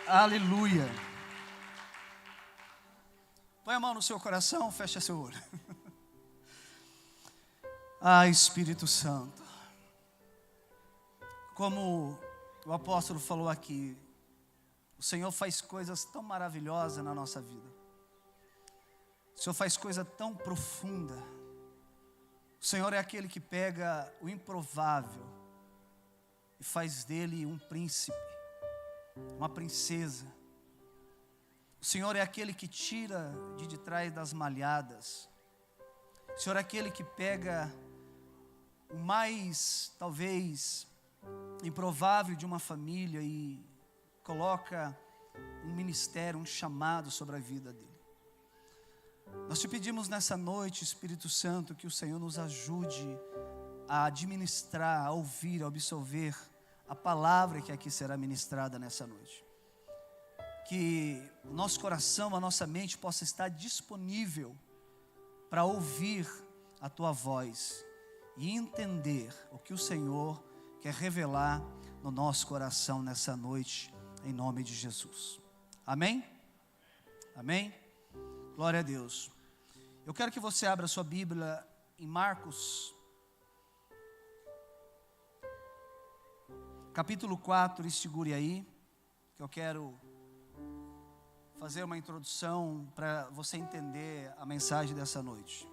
Aleluia. Põe a mão no seu coração, fecha seu olho. Espírito Santo, como o apóstolo falou aqui, o Senhor faz coisas tão maravilhosas na nossa vida. O Senhor faz coisa tão profunda. O Senhor é aquele que pega o improvável e faz dele um príncipe, uma princesa. O Senhor é aquele que tira de trás das malhadas. O Senhor é aquele que pega o mais, talvez, improvável de uma família e coloca um ministério, um chamado sobre a vida dele. Nós te pedimos nessa noite, Espírito Santo, que o Senhor nos ajude a administrar, a ouvir, a absorver a palavra que aqui será ministrada nessa noite. Que o nosso coração, a nossa mente possa estar disponível para ouvir a tua voz e entender o que o Senhor quer revelar no nosso coração nessa noite, em nome de Jesus. Amém? Amém? Glória a Deus. Eu quero que você abra a sua Bíblia em Marcos, capítulo 4, e segure aí, que eu quero fazer uma introdução para você entender a mensagem dessa noite.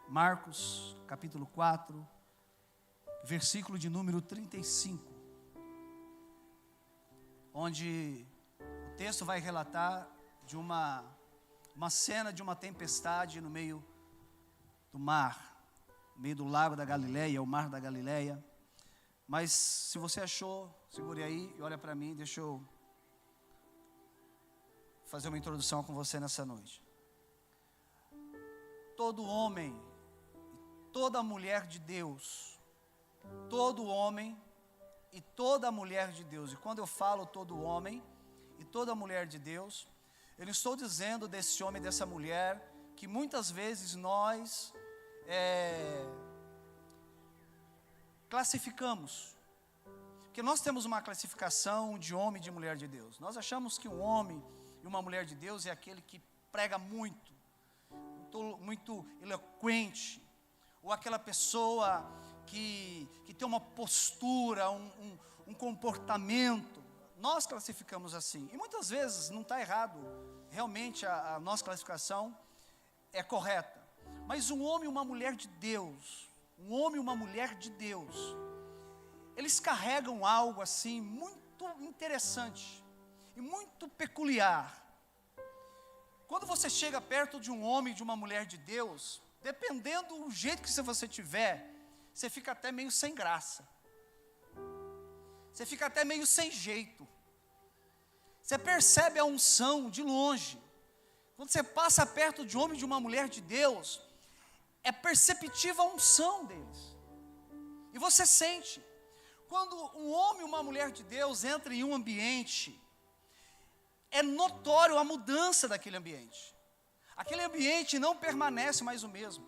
Marcos, capítulo 4, versículo de número 35, onde o texto vai relatar de uma cena de uma tempestade no meio do mar, no meio do lago da Galileia, o mar da Galileia. Mas se você achou, segure aí e olha para mim, deixa eu fazer uma introdução com você nessa noite. Todo homem e toda mulher de Deus, todo homem e toda mulher de Deus, e quando eu falo todo homem e toda mulher de Deus, eu não estou dizendo desse homem e dessa mulher que muitas vezes nós classificamos. Porque nós temos uma classificação de homem e de mulher de Deus. Nós achamos que um homem e uma mulher de Deus é aquele que prega muito eloquente, ou aquela pessoa que tem uma postura, um comportamento. Nós classificamos assim, e muitas vezes não está errado, realmente a nossa classificação é correta. Mas um homem e uma mulher de Deus, eles carregam algo assim muito interessante e muito peculiar. Quando você chega perto de um homem e de uma mulher de Deus, dependendo do jeito que você tiver, você fica até meio sem graça. Você fica até meio sem jeito. Você percebe a unção de longe. Quando você passa perto de um homem e de uma mulher de Deus, é perceptível a unção deles. E você sente. Quando um homem e uma mulher de Deus entram em um ambiente, é notório a mudança daquele ambiente. Aquele ambiente não permanece mais o mesmo.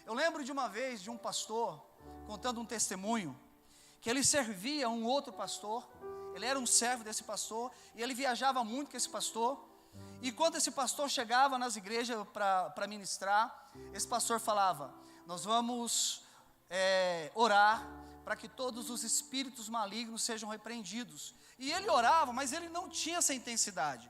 Eu lembro de uma vez de um pastor contando um testemunho, que ele servia um outro pastor, ele era um servo desse pastor, e ele viajava muito com esse pastor, e quando esse pastor chegava nas igrejas para ministrar, esse pastor falava: nós vamos orar para que todos os espíritos malignos sejam repreendidos. E ele orava, mas ele não tinha essa intensidade.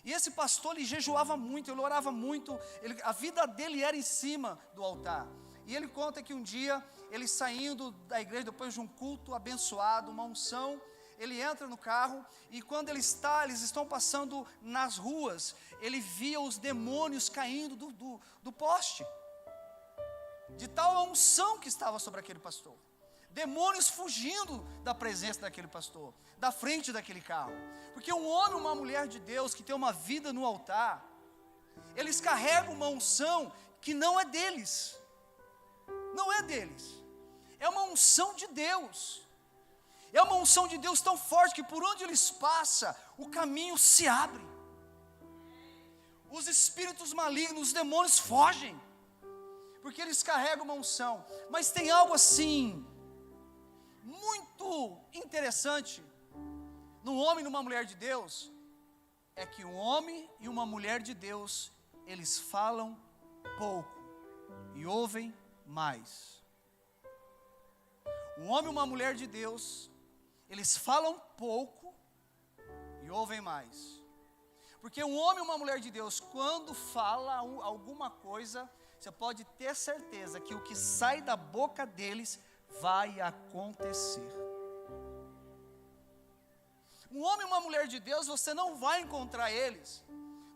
E esse pastor, ele jejuava muito, ele orava muito, a vida dele era em cima do altar. E ele conta que um dia, ele saindo da igreja, depois de um culto abençoado, uma unção, ele entra no carro, e quando eles estão passando nas ruas, ele via os demônios caindo do poste, de tal unção que estava sobre aquele pastor. Demônios fugindo da presença daquele pastor, da frente daquele carro. Porque um homem e uma mulher de Deus que tem uma vida no altar, eles carregam uma unção que não é deles. Não é deles. É uma unção de Deus. É uma unção de Deus tão forte que por onde eles passam, o caminho se abre. Os espíritos malignos, os demônios fogem, porque eles carregam uma unção. Mas tem algo assim muito interessante num homem e numa mulher de Deus, é que um homem e uma mulher de Deus, eles falam pouco e ouvem mais. Um homem e uma mulher de Deus, eles falam pouco e ouvem mais. Porque um homem e uma mulher de Deus, quando fala alguma coisa, você pode ter certeza que o que sai da boca deles vai acontecer. Um homem e uma mulher de Deus, você não vai encontrar eles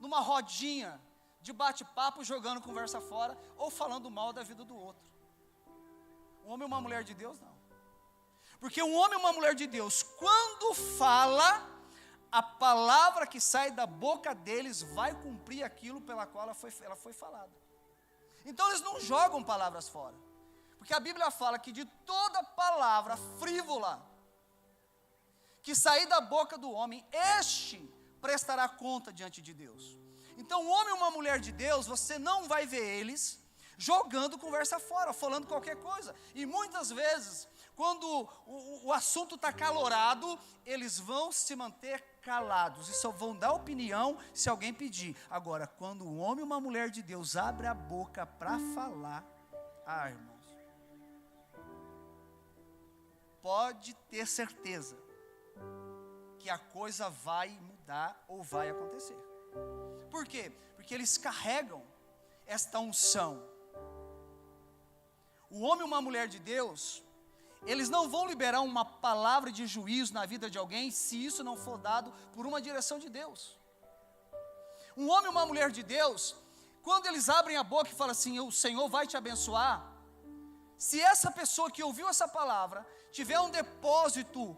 numa rodinha de bate-papo, jogando conversa fora, ou falando mal da vida do outro. Um homem e uma mulher de Deus, não. Porque um homem e uma mulher de Deus, quando fala, a palavra que sai da boca deles vai cumprir aquilo pela qual ela foi falada. Então eles não jogam palavras fora. Porque a Bíblia fala que de toda palavra frívola que sair da boca do homem, este prestará conta diante de Deus. Então um homem e uma mulher de Deus, você não vai ver eles jogando conversa fora, falando qualquer coisa. E muitas vezes, quando o assunto está calorado, eles vão se manter calados e só vão dar opinião se alguém pedir. Agora, quando um homem e uma mulher de Deus abre a boca para falar, irmãos, pode ter certeza que a coisa vai mudar ou vai acontecer. Por quê? Porque eles carregam esta unção. O homem e uma mulher de Deus, eles não vão liberar uma palavra de juízo na vida de alguém se isso não for dado por uma direção de Deus. Um homem e uma mulher de Deus, quando eles abrem a boca e falam assim, o Senhor vai te abençoar, se essa pessoa que ouviu essa palavra tiver um depósito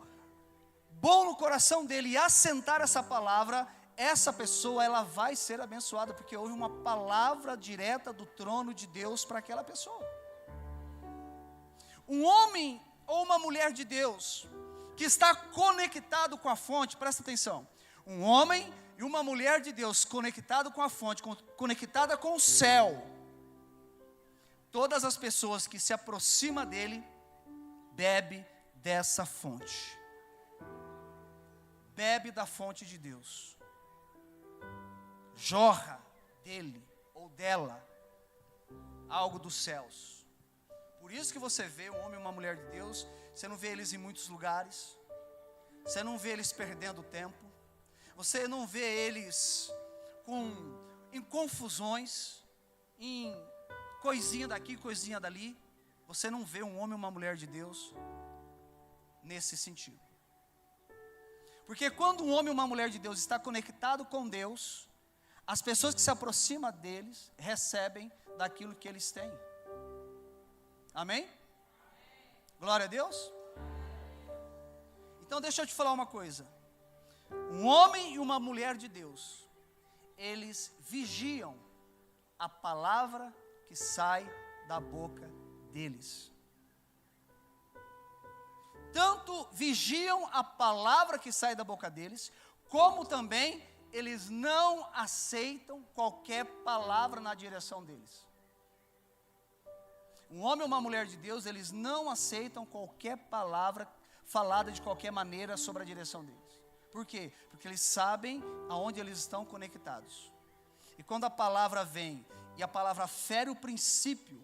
bom no coração dele e assentar essa palavra, essa pessoa ela vai ser abençoada, porque houve uma palavra direta do trono de Deus para aquela pessoa. Um homem ou uma mulher de Deus que está conectado com a fonte, presta atenção, um homem e uma mulher de Deus conectado com a fonte, conectada com o céu, todas as pessoas que se aproximam dele, bebe dessa fonte, bebe da fonte de Deus, jorra dele ou dela algo dos céus. Por isso que você vê um homem e uma mulher de Deus, você não vê eles em muitos lugares, você não vê eles perdendo tempo, você não vê eles em confusões, em coisinha daqui, coisinha dali. Você não vê um homem e uma mulher de Deus nesse sentido. Porque quando um homem e uma mulher de Deus está conectado com Deus, as pessoas que se aproximam deles recebem daquilo que eles têm. Amém? Glória a Deus. Então deixa eu te falar uma coisa. Um homem e uma mulher de Deus, eles vigiam a palavra que sai da boca deles. Tanto vigiam a palavra que sai da boca deles, como também eles não aceitam qualquer palavra na direção deles. Um homem ou uma mulher de Deus, eles não aceitam qualquer palavra falada de qualquer maneira sobre a direção deles. Por quê? Porque eles sabem aonde eles estão conectados. E quando a palavra vem e a palavra fere o princípio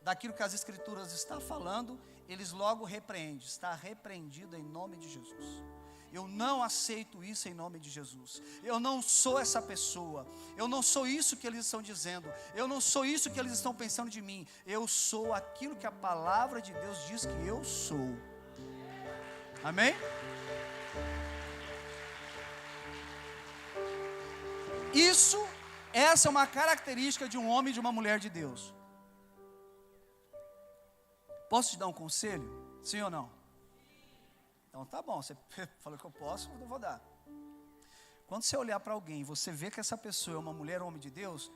daquilo que as Escrituras estão falando, eles logo repreendem. Está repreendido em nome de Jesus. Eu não aceito isso em nome de Jesus. Eu não sou essa pessoa. Eu não sou isso que eles estão dizendo. Eu não sou isso que eles estão pensando de mim. Eu sou aquilo que a palavra de Deus diz que eu sou. Amém? Essa é uma característica de um homem e de uma mulher de Deus. Posso te dar um conselho? Sim ou não? Então tá bom, você falou que eu posso, eu vou dar. Quando você olhar para alguém e você vê que essa pessoa é uma mulher ou homem de Deus,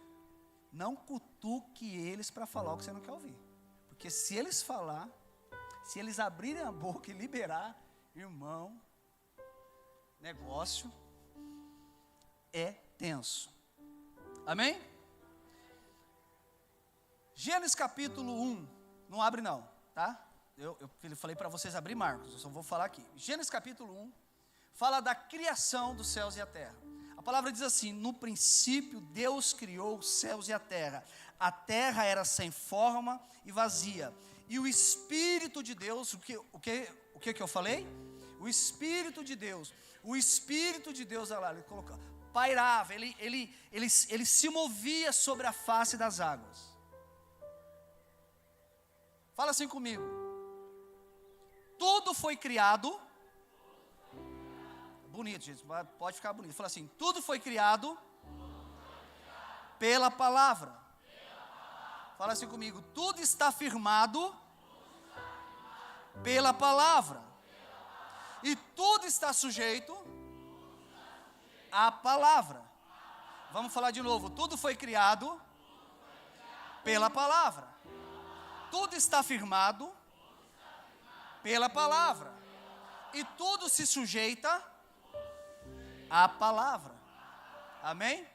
não cutuque eles para falar o que você não quer ouvir. Porque se eles falar, se eles abrirem a boca e liberar, irmão, negócio é tenso. Amém? Gênesis capítulo 1, não abre não, tá? Eu falei para vocês abrir Marcos, eu só vou falar aqui. Gênesis capítulo 1, fala da criação dos céus e a terra. A palavra diz assim: no princípio Deus criou os céus e a terra. A terra era sem forma e vazia. E o Espírito de Deus, o que eu falei? O Espírito de Deus, olha lá, ele colocou, pairava, ele se movia sobre a face das águas. Fala assim comigo. Tudo foi criado. Bonito, gente, pode ficar bonito. Fala assim: tudo foi criado pela palavra. Fala assim comigo. Tudo está firmado pela palavra. E tudo está sujeito à palavra. Vamos falar de novo. Tudo foi criado pela palavra. Tudo está firmado pela palavra. E tudo se sujeita à palavra. Amém?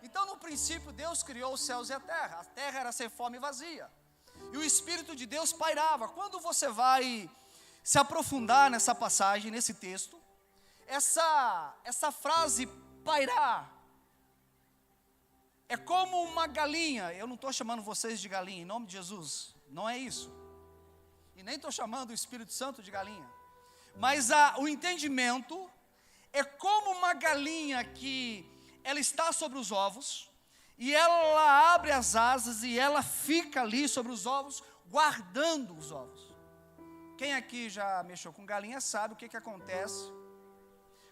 Então, no princípio, Deus criou os céus e a terra. A terra era sem forma e vazia. E o Espírito de Deus pairava. Quando você vai se aprofundar nessa passagem, nesse texto, essa frase pairar é como uma galinha. Eu não estou chamando vocês de galinha, em nome de Jesus. Não é isso. E nem estou chamando o Espírito Santo de galinha. Mas o entendimento é como uma galinha que ela está sobre os ovos, e ela abre as asas, e ela fica ali sobre os ovos, guardando os ovos. Quem aqui já mexeu com galinha sabe o que acontece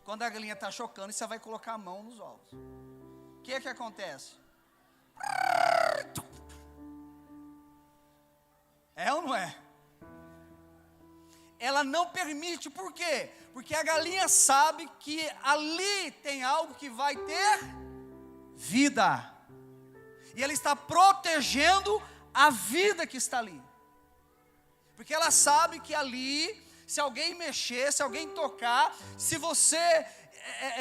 quando a galinha está chocando e você vai colocar a mão nos ovos. O que acontece? É ou não é? Ela não permite, por quê? Porque a galinha sabe que ali tem algo que vai ter vida. E ela está protegendo a vida que está ali. Porque ela sabe que ali, se alguém mexer, se alguém tocar, se você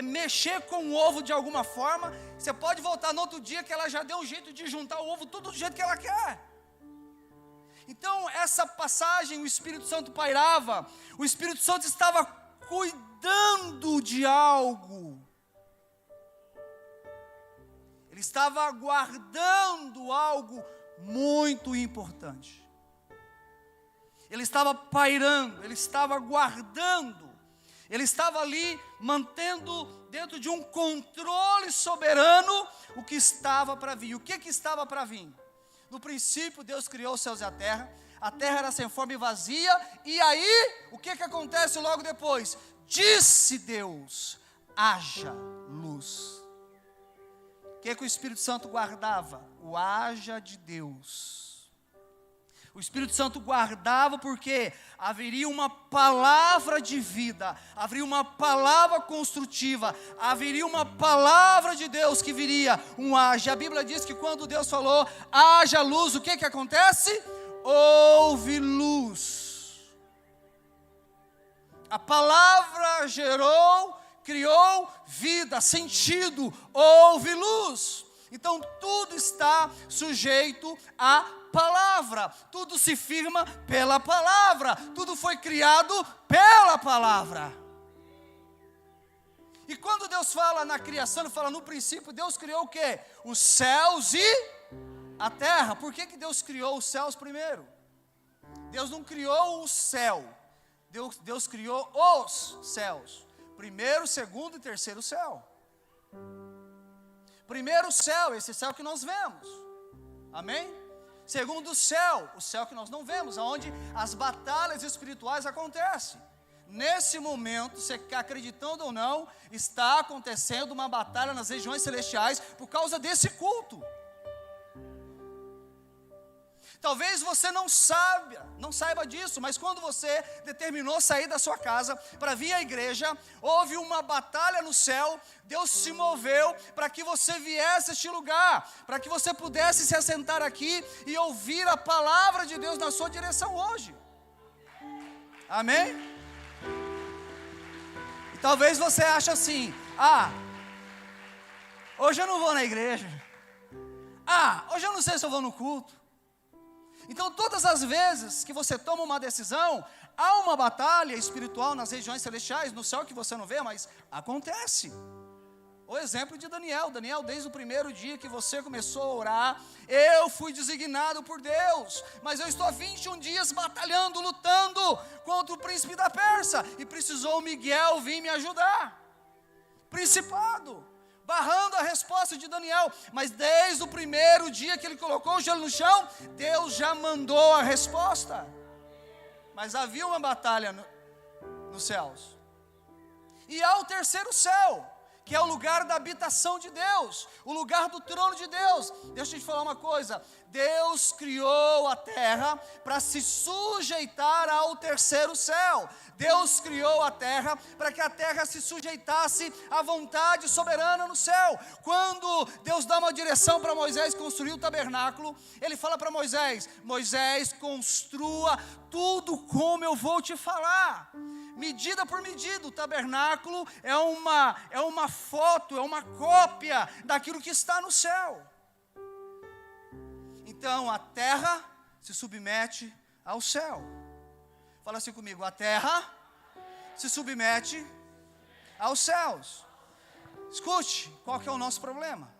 mexer com o ovo de alguma forma, você pode voltar no outro dia que ela já deu um jeito de juntar o ovo tudo do jeito que ela quer. Então, essa passagem, o Espírito Santo pairava, o Espírito Santo estava cuidando de algo, ele estava guardando algo muito importante, ele estava pairando, ele estava guardando, ele estava ali mantendo dentro de um controle soberano o que estava para vir. O que estava para vir? No princípio, Deus criou os céus e a terra era sem forma e vazia, e aí, o que acontece logo depois? Disse Deus: haja luz. O que o Espírito Santo guardava? O haja de Deus. O Espírito Santo guardava porque haveria uma palavra de vida, haveria uma palavra construtiva, haveria uma palavra de Deus que viria, um haja. A Bíblia diz que quando Deus falou, haja luz, o que acontece? Houve luz. A palavra gerou, criou vida, sentido, houve luz. Então tudo está sujeito à palavra, tudo se firma pela palavra, tudo foi criado pela palavra. E quando Deus fala na criação, Ele fala no princípio, Deus criou o quê? Os céus e a terra. Por que Deus criou os céus primeiro? Deus não criou o céu, Deus criou os céus, primeiro, segundo e terceiro céu. Primeiro céu, esse céu que nós vemos, amém? Segundo céu, o céu que nós não vemos, onde as batalhas espirituais acontecem. Nesse momento, você acreditando ou não, está acontecendo uma batalha nas regiões celestiais por causa desse culto. Talvez você não saiba disso, mas quando você determinou sair da sua casa para vir à igreja, houve uma batalha no céu, Deus se moveu para que você viesse a este lugar, para que você pudesse se assentar aqui e ouvir a palavra de Deus na sua direção hoje. Amém? E talvez você ache assim, hoje eu não vou na igreja, hoje eu não sei se eu vou no culto. Então todas as vezes que você toma uma decisão, há uma batalha espiritual nas regiões celestiais, no céu que você não vê, mas acontece. O exemplo de Daniel. Daniel, desde o primeiro dia que você começou a orar, eu fui designado por Deus, mas eu estou há 21 dias batalhando, lutando contra o príncipe da Pérsia, e precisou Miguel vir me ajudar. Principado, barrando a resposta de Daniel, mas desde o primeiro dia que ele colocou o gelo no chão, Deus já mandou a resposta. Mas havia uma batalha nos céus. E há o terceiro céu, que é o lugar da habitação de Deus, o lugar do trono de Deus. Deixa eu te falar uma coisa, Deus criou a terra para se sujeitar ao terceiro céu. Deus criou a terra para que a terra se sujeitasse à vontade soberana no céu. Quando Deus dá uma direção para Moisés construir o tabernáculo, Ele fala para Moisés: Moisés, construa tudo como eu vou te falar. Medida por medida, o tabernáculo é uma foto, é uma cópia daquilo que está no céu. Então a terra se submete ao céu. Fala assim comigo: a terra se submete aos céus. Escute, qual que é o nosso problema?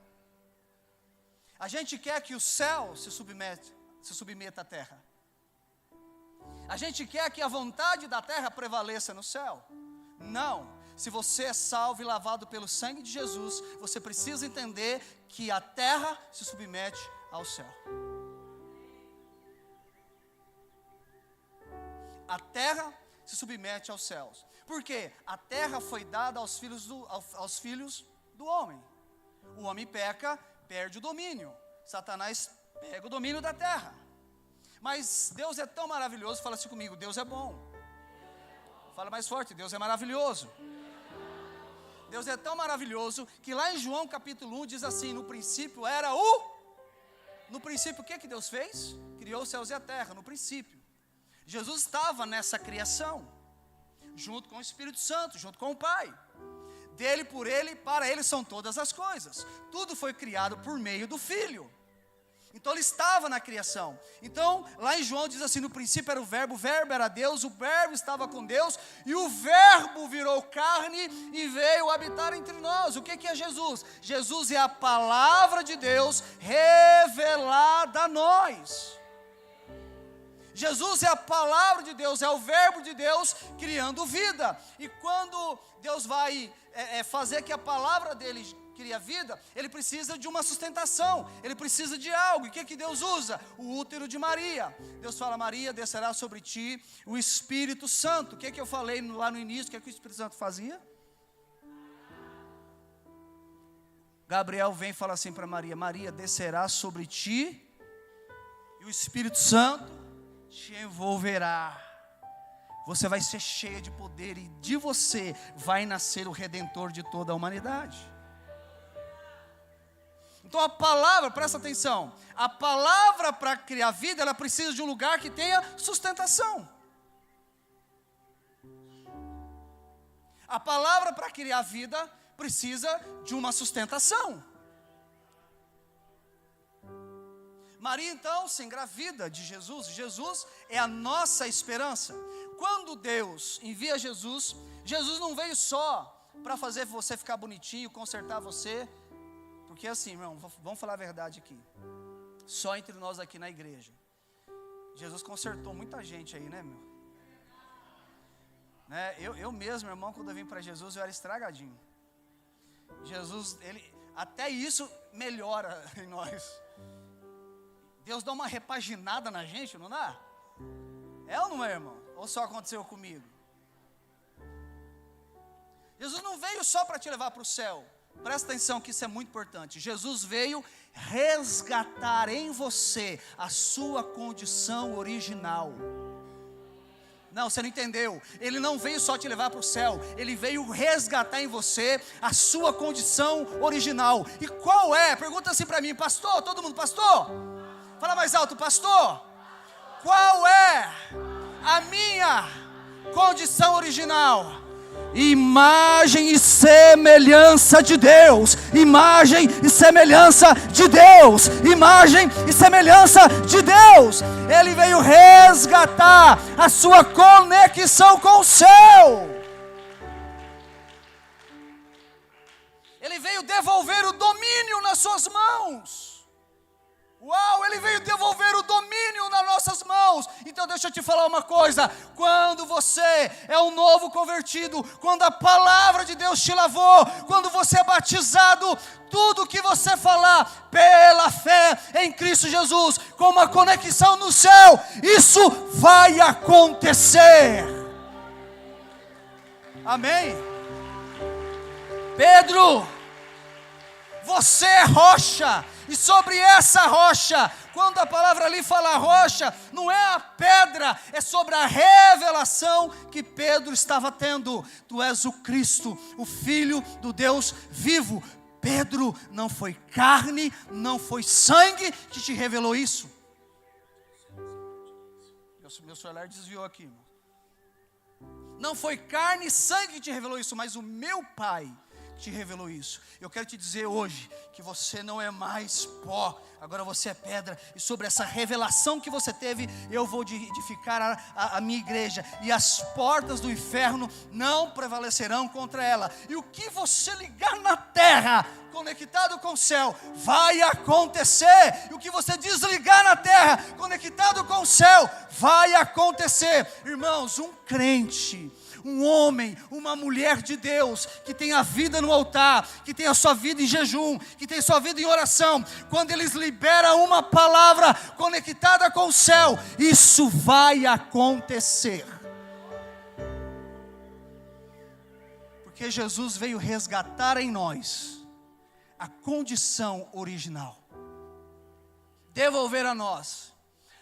A gente quer que o céu se submeta à terra. A gente quer que a vontade da terra prevaleça no céu. Não. Se você é salvo e lavado pelo sangue de Jesus, você precisa entender que a terra se submete ao céu. A terra se submete aos céus. Por quê? A terra foi dada aos filhos do homem. O homem peca, perde o domínio. Satanás pega o domínio da terra. Mas Deus é tão maravilhoso, fala assim comigo: Deus é bom. Fala mais forte: Deus é maravilhoso. Deus é tão maravilhoso que lá em João capítulo 1 diz assim: no princípio era No princípio o que Deus fez? Criou os céus e a terra, no princípio. Jesus estava nessa criação, junto com o Espírito Santo, junto com o Pai. Dele, por Ele, para Ele são todas as coisas. Tudo foi criado por meio do Filho. Então Ele estava na criação. Então lá em João diz assim: no princípio era o verbo era Deus, o verbo estava com Deus, e o verbo virou carne e veio habitar entre nós. O que é Jesus? Jesus é a palavra de Deus revelada a nós. Jesus é a palavra de Deus, é o verbo de Deus criando vida. E quando Deus vai fazer que a palavra dele cria vida, ele precisa de uma sustentação, ele precisa de algo. E o que Deus usa? O útero de Maria. Deus fala: Maria, descerá sobre ti o Espírito Santo. O que eu falei lá no início? O que o Espírito Santo fazia? Gabriel vem e fala assim para Maria: Maria, descerá sobre ti e o Espírito Santo te envolverá. Você vai ser cheia de poder e de você vai nascer o Redentor de toda a humanidade. Então a palavra, presta atenção, a palavra para criar vida, ela precisa de um lugar que tenha sustentação. A palavra para criar vida precisa de uma sustentação. Maria então se engravida de Jesus. Jesus é a nossa esperança. Quando Deus envia Jesus, Jesus não veio só para fazer você ficar bonitinho, consertar você. Porque assim, irmão, vamos falar a verdade aqui. Só entre nós aqui na igreja. Jesus consertou muita gente aí, né, meu? Né? Eu mesmo, irmão, quando eu vim para Jesus, eu era estragadinho. Jesus, até isso melhora em nós. Deus dá uma repaginada na gente, não dá? É ou não é, irmão? Ou só aconteceu comigo? Jesus não veio só para te levar para o céu. Presta atenção que isso é muito importante. Jesus veio resgatar em você a sua condição original. Não, você não entendeu. Ele não veio só te levar para o céu. Ele veio resgatar em você a sua condição original. E qual é? Pergunta assim para mim: pastor, todo mundo pastor? Fala mais alto: pastor. Qual é a minha condição original? Imagem e semelhança de Deus, imagem e semelhança de Deus, imagem e semelhança de Deus. Ele veio resgatar a sua conexão com o céu. Ele veio devolver o domínio nas suas mãos. Uau, Ele veio devolver o domínio nas nossas mãos. Então deixa eu te falar uma coisa. Quando você é um novo convertido, quando a palavra de Deus te lavou, quando você é batizado, tudo que você falar pela fé em Cristo Jesus, com uma conexão no céu, isso vai acontecer. Amém? Pedro, você é rocha, e sobre essa rocha, quando a palavra ali fala rocha, não é a pedra, é sobre a revelação que Pedro estava tendo. Tu és o Cristo, o Filho do Deus vivo. Pedro, não foi carne, não foi sangue que te revelou isso. Meu celular desviou aqui. Não foi carne e sangue que te revelou isso, mas o meu Pai te revelou isso. Eu quero te dizer hoje que você não é mais pó, agora você é pedra. E sobre essa revelação que você teve, eu vou edificar a minha igreja, e as portas do inferno não prevalecerão contra ela. E o que você ligar na terra, conectado com o céu, vai acontecer. E o que você desligar na terra, conectado com o céu, vai acontecer. Irmãos, um crente, um homem, uma mulher de Deus, que tem a vida no altar, que tem a sua vida em jejum, que tem a sua vida em oração, quando eles liberam uma palavra conectada com o céu, isso vai acontecer. Porque Jesus veio resgatar em nós a condição original, devolver a nós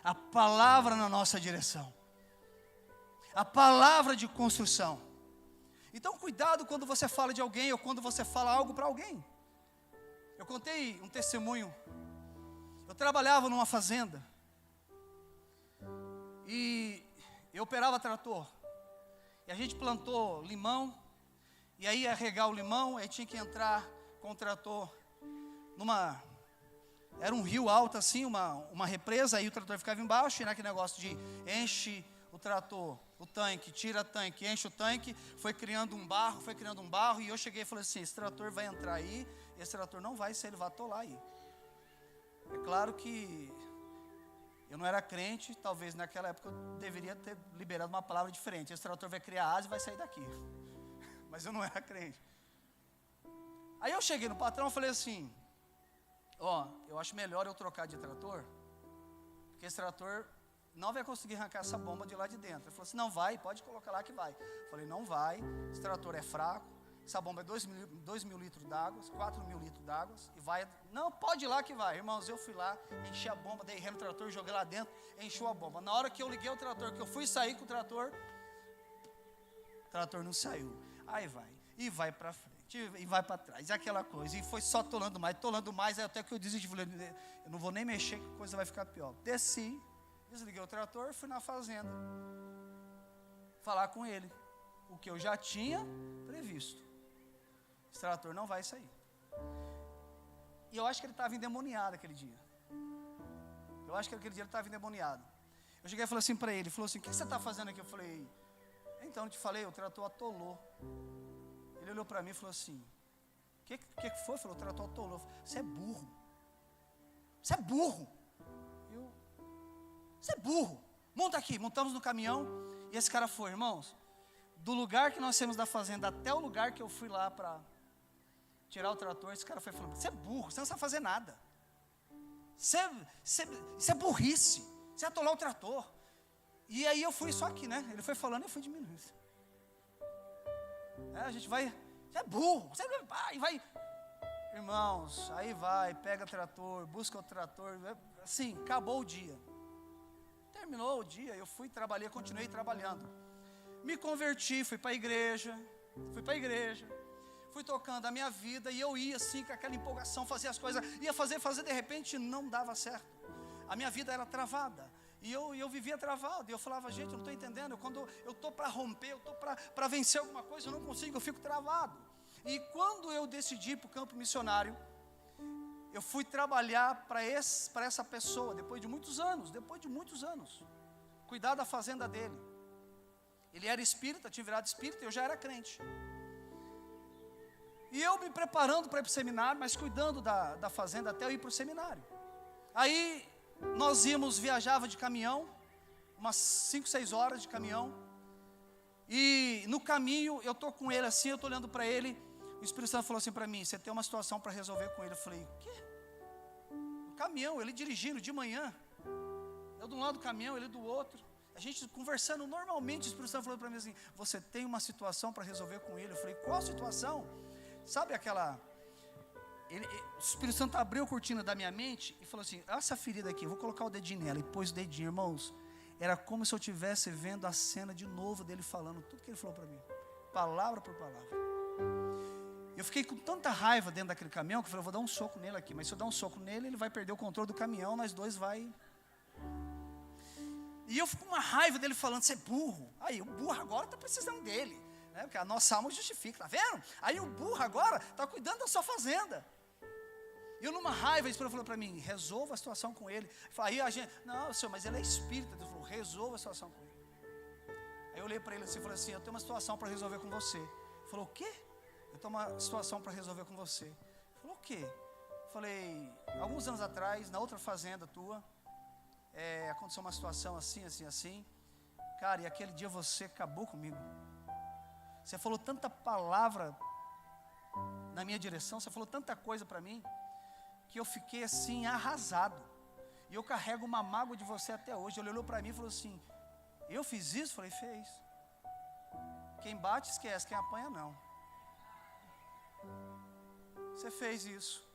a palavra na nossa direção, a palavra de construção. Então cuidado quando você fala de alguém, ou quando você fala algo para alguém. Eu contei um testemunho. Eu trabalhava numa fazenda, e eu operava trator, e a gente plantou limão, e aí ia regar o limão, aí tinha que entrar com o trator era um rio alto assim, uma represa, aí o trator ficava embaixo, e naquele negócio de enche o trator, o tanque, tira o tanque, enche o tanque, foi criando um barro, e eu cheguei e falei assim, esse trator vai entrar aí, esse trator não vai sair, ele vai atolar aí. É claro que eu não era crente, talvez naquela época eu deveria ter liberado uma palavra diferente, esse trator vai criar asa e vai sair daqui, mas eu não era crente. Aí eu cheguei no patrão e falei assim, eu acho melhor eu trocar de trator, porque esse trator não vai conseguir arrancar essa bomba de lá de dentro. Ele falou assim, não vai, pode colocar lá que vai. Eu falei, não vai, esse trator é fraco, essa bomba é 2 mil litros d'água, 4 mil litros d'água, e vai, não, pode ir lá que vai. Irmãos, eu fui lá, enchi a bomba, dei ré no trator, joguei lá dentro, encheu a bomba. Na hora que eu liguei o trator, que eu fui sair com o trator não saiu. Aí vai para frente, e vai para trás, e aquela coisa, e foi só tolando mais, até que eu desisti, falei, eu não vou nem mexer, que a coisa vai ficar pior. Desci, desliguei o trator, fui na fazenda falar com ele o que eu já tinha previsto. Esse trator não vai sair. E eu acho que ele estava endemoniado aquele dia. Eu estava endemoniado. Eu cheguei e falei assim para ele, falou assim, o que você está fazendo aqui? Eu falei, então, eu te falei, o trator atolou. Ele olhou para mim e falou assim, o que foi? Falou, o trator atolou. Você é burro. Você é burro. Você é burro. Monta aqui. Montamos no caminhão. E esse cara foi, irmãos, do lugar que nós temos da fazenda até o lugar que eu fui lá para tirar o trator, esse cara foi falando, você é burro, você não sabe fazer nada. Isso é burrice. Você atolou o trator. E aí eu fui só aqui, né? Ele foi falando e eu fui diminuindo. A gente vai, você é burro, você vai. Irmãos, aí vai, pega trator, busca o trator. Assim, acabou o dia. Terminou o dia, eu continuei trabalhando. Me converti, fui para a igreja, fui tocando a minha vida, e eu ia assim, com aquela empolgação, fazia as coisas, ia fazer, de repente não dava certo. A minha vida era travada, E eu vivia travado, e eu falava, gente, eu não estou entendendo, quando eu estou para romper, eu estou para vencer alguma coisa, eu não consigo, eu fico travado. E quando eu decidi ir para o campo missionário, eu fui trabalhar para essa pessoa, depois de muitos anos, cuidar da fazenda dele. Ele era espírita, tinha virado espírita, eu já era crente. E eu me preparando para ir para o seminário, mas cuidando da fazenda até eu ir para o seminário. Aí nós viajava de caminhão, umas 5, 6 horas de caminhão. E no caminho, eu estou com ele assim, eu estou olhando para ele. O Espírito Santo falou assim para mim, você tem uma situação para resolver com ele. Eu falei, o quê? O caminhão, ele dirigindo de manhã. Eu de um lado do caminhão, ele do outro. A gente conversando normalmente, o Espírito Santo falou para mim assim, você tem uma situação para resolver com ele. Eu falei, qual situação? Sabe aquela... o Espírito Santo abriu a cortina da minha mente e falou assim, essa ferida aqui, eu vou colocar o dedinho nela. E pôs o dedinho, irmãos, era como se eu estivesse vendo a cena de novo dele falando tudo que ele falou para mim, palavra por palavra. Eu fiquei com tanta raiva dentro daquele caminhão, que eu falei, eu vou dar um soco nele aqui, mas se eu dar um soco nele, ele vai perder o controle do caminhão, nós dois vai... E eu fico com uma raiva dele falando, você é burro. Aí o burro agora está precisando dele, né? Porque a nossa alma justifica, tá vendo? Aí o burro agora está cuidando da sua fazenda. E eu numa raiva, ele falou para mim, resolva a situação com ele. Aí a gente, não, senhor, mas ele é espírita. Ele falou, resolva a situação com ele. Aí eu olhei para ele assim e falei assim, eu tenho uma situação para resolver com você. Ele falou, o quê? Eu tenho uma situação para resolver com você. Ele falou, o quê? Eu falei, alguns anos atrás, na outra fazenda tua, aconteceu uma situação assim, assim, assim. Cara, e aquele dia você acabou comigo. Você falou tanta palavra na minha direção, você falou tanta coisa para mim, que eu fiquei assim, arrasado. E eu carrego uma mágoa de você até hoje. Ele olhou para mim e falou assim, eu fiz isso? Falei, fez. Quem bate esquece, quem apanha não. Você fez isso.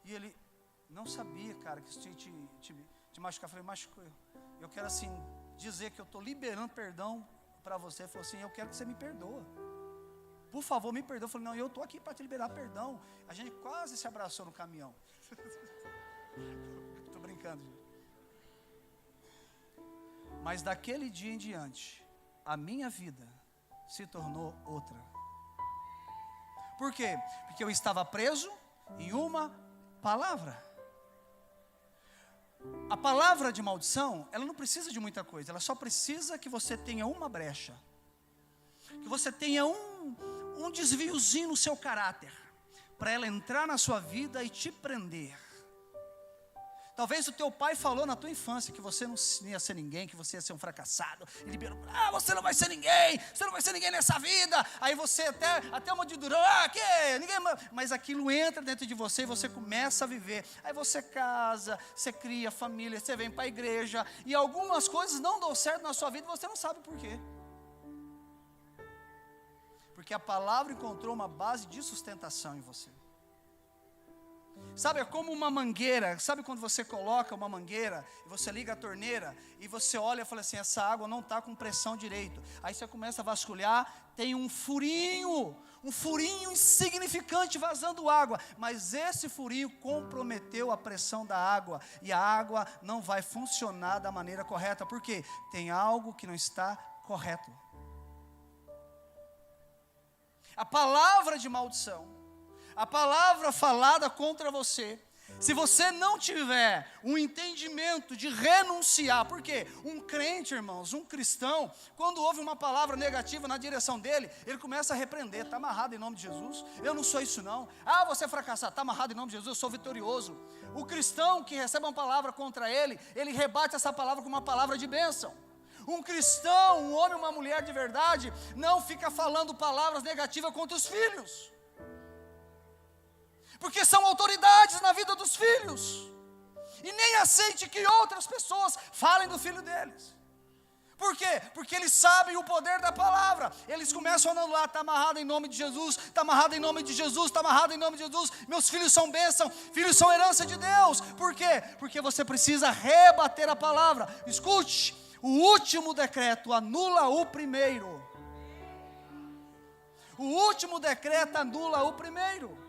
E ele não sabia, cara, que isso tinha te machucar. Eu falei, machucou. Eu quero assim, dizer que eu estou liberando perdão para você. Ele falou assim, eu quero que você me perdoa. Por favor, me perdoa. Eu falei, não, eu estou aqui para te liberar perdão. A gente quase se abraçou no caminhão. Estou brincando, gente. Mas daquele dia em diante, a minha vida se tornou outra. Por quê? Porque eu estava preso em uma palavra. A palavra de maldição, ela não precisa de muita coisa, ela só precisa que você tenha uma brecha, que você tenha um desviozinho no seu caráter, para ela entrar na sua vida e te prender. Talvez o teu pai falou na tua infância que você não ia ser ninguém, que você ia ser um fracassado. Ele liberou, você não vai ser ninguém, você não vai ser ninguém nessa vida. Aí você até uma de durão, ninguém. Mas aquilo entra dentro de você e você começa a viver. Aí você casa, você cria família, você vem para a igreja. E algumas coisas não dão certo na sua vida e você não sabe por quê. Porque a palavra encontrou uma base de sustentação em você. Sabe, é como uma mangueira. Sabe quando você coloca uma mangueira e você liga a torneira e você olha e fala assim, essa água não está com pressão direito. Aí você começa a vasculhar, tem um furinho insignificante vazando água. Mas esse furinho comprometeu a pressão da água e a água não vai funcionar da maneira correta. Por quê? Tem algo que não está correto. A palavra de maldição, a palavra falada contra você, se você não tiver um entendimento de renunciar, por quê? Um crente, irmãos, um cristão, quando ouve uma palavra negativa na direção dele, ele começa a repreender, está amarrado em nome de Jesus, eu não sou isso não, você é fracassado, está amarrado em nome de Jesus, eu sou vitorioso. O cristão que recebe uma palavra contra ele rebate essa palavra com uma palavra de bênção. Um cristão, um homem, uma mulher de verdade, não fica falando palavras negativas contra os filhos, porque são autoridades na vida dos filhos, e nem aceite que outras pessoas falem do filho deles. Por quê? Porque eles sabem o poder da palavra. Eles começam a anular, está amarrado em nome de Jesus, está amarrado em nome de Jesus, está amarrado em nome de Jesus, meus filhos são bênção, filhos são herança de Deus. Por quê? Porque você precisa rebater a palavra. Escute, o último decreto anula o primeiro. O último decreto anula o primeiro.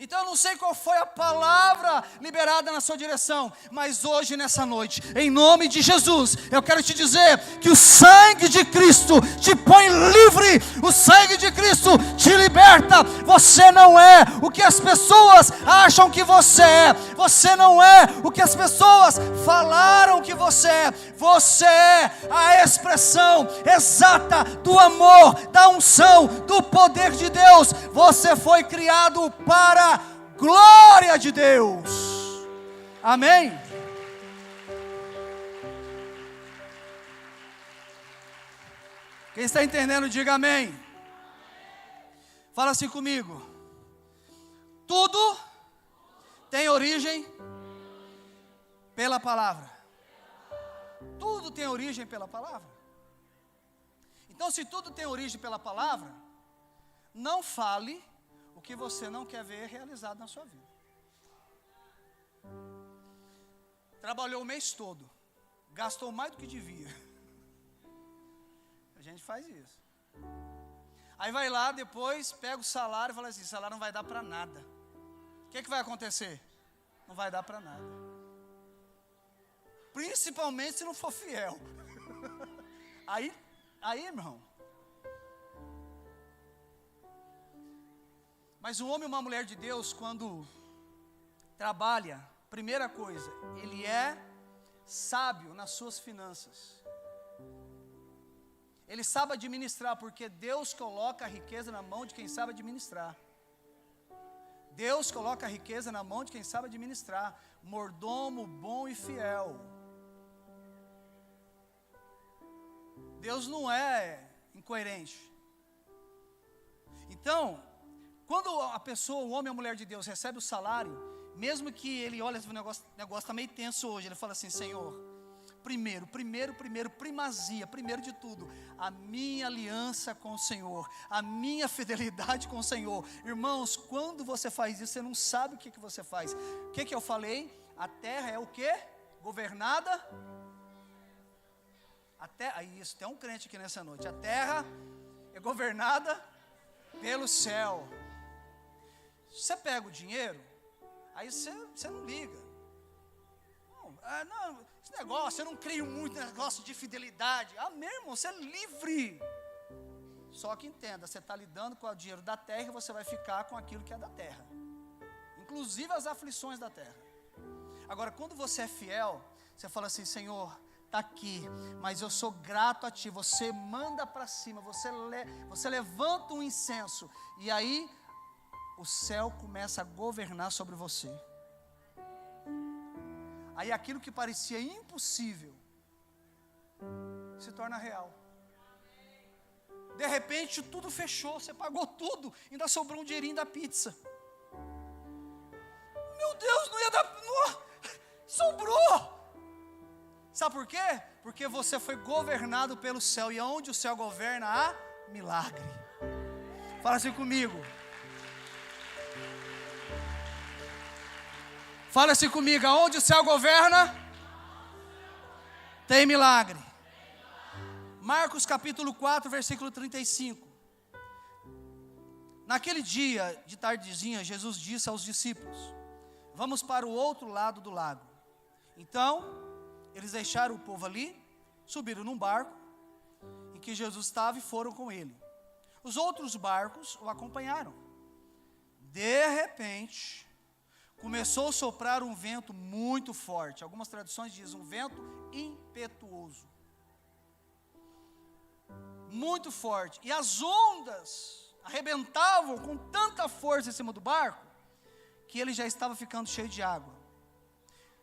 Então eu não sei qual foi a palavra liberada na sua direção, mas hoje, nessa noite, em nome de Jesus, eu quero te dizer que o sangue de Cristo te põe livre, o sangue de Cristo te liberta. Você não é o que as pessoas acham que você não é o que as pessoas falaram que você é a expressão exata do amor, da unção, do poder de Deus. Você foi criado para a glória de Deus. Amém? Quem está entendendo, diga amém. Fala assim comigo. Tudo tem origem pela palavra. Tudo tem origem pela palavra. Então, se tudo tem origem pela palavra, não fale o que você não quer ver realizado na sua vida. Trabalhou o mês todo, gastou mais do que devia. A gente faz isso. Aí vai lá depois, pega o salário e fala assim: salário não vai dar para nada. O que vai acontecer? Não vai dar para nada. Principalmente se não for fiel. Aí, meu irmão. Mas um homem e uma mulher de Deus, quando trabalha, primeira coisa, ele é sábio nas suas finanças. Ele sabe administrar, porque Deus coloca a riqueza na mão de quem sabe administrar. Deus coloca a riqueza na mão de quem sabe administrar. Mordomo bom e fiel. Deus não é incoerente. Então, quando a pessoa, o homem ou a mulher de Deus recebe o salário, mesmo que ele olha, o negócio está meio tenso hoje, ele fala assim: Senhor, primeiro, primazia, primeiro de tudo, a minha aliança com o Senhor, a minha fidelidade com o Senhor. Irmãos, quando você faz isso, você não sabe o que você faz. O que eu falei? A terra é o quê? Governada. Isso, tem um crente aqui nessa noite. A terra é governada pelo céu. Você pega o dinheiro, aí você não liga. Não, esse negócio, eu não creio muito nesse negócio de fidelidade. Meu irmão, você é livre. Só que entenda, você está lidando com o dinheiro da terra e você vai ficar com aquilo que é da terra. Inclusive as aflições da terra. Agora, quando você é fiel, você fala assim: Senhor, está aqui, mas eu sou grato a Ti. Você manda para cima, você levanta um incenso, e aí o céu começa a governar sobre você. Aí aquilo que parecia impossível se torna real. De repente tudo fechou, você pagou tudo, ainda sobrou um dinheirinho da pizza. Meu Deus, não ia dar, sobrou. Sabe por quê? Porque você foi governado pelo céu, e onde o céu governa há milagre. Fala assim comigo. Fala assim comigo, aonde o céu governa, tem milagre. Marcos capítulo 4, versículo 35. Naquele dia de tardezinha, Jesus disse aos discípulos: vamos para o outro lado do lago. Então, eles deixaram o povo ali, subiram num barco em que Jesus estava e foram com ele. Os outros barcos o acompanharam. De repente, começou a soprar um vento muito forte. Algumas traduções dizem um vento impetuoso. Muito forte. E as ondas arrebentavam com tanta força em cima do barco, que ele já estava ficando cheio de água.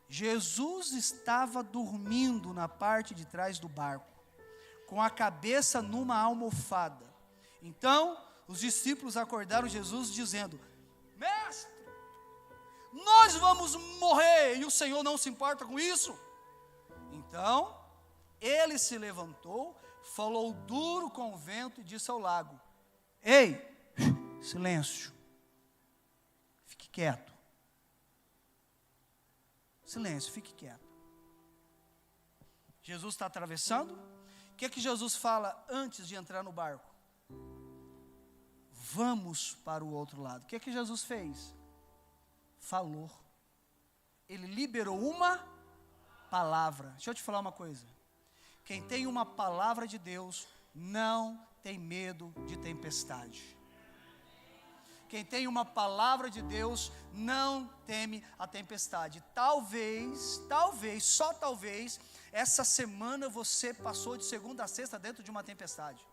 Jesus estava dormindo na parte de trás do barco, com a cabeça numa almofada. Então, os discípulos acordaram Jesus dizendo: Mestre, nós vamos morrer, e o Senhor não se importa com isso? Então, ele se levantou, falou duro com o vento e disse ao lago: Ei, silêncio, fique quieto. Silêncio, fique quieto. Jesus está atravessando. O que Jesus fala antes de entrar no barco? Vamos para o outro lado. O que Jesus fez? falou. Ele liberou uma palavra. Deixa eu te falar uma coisa. Quem tem uma palavra de Deus não tem medo de tempestade. Quem tem uma palavra de Deus não teme a tempestade. Talvez, só talvez, essa semana você passou de segunda a sexta dentro de uma tempestade.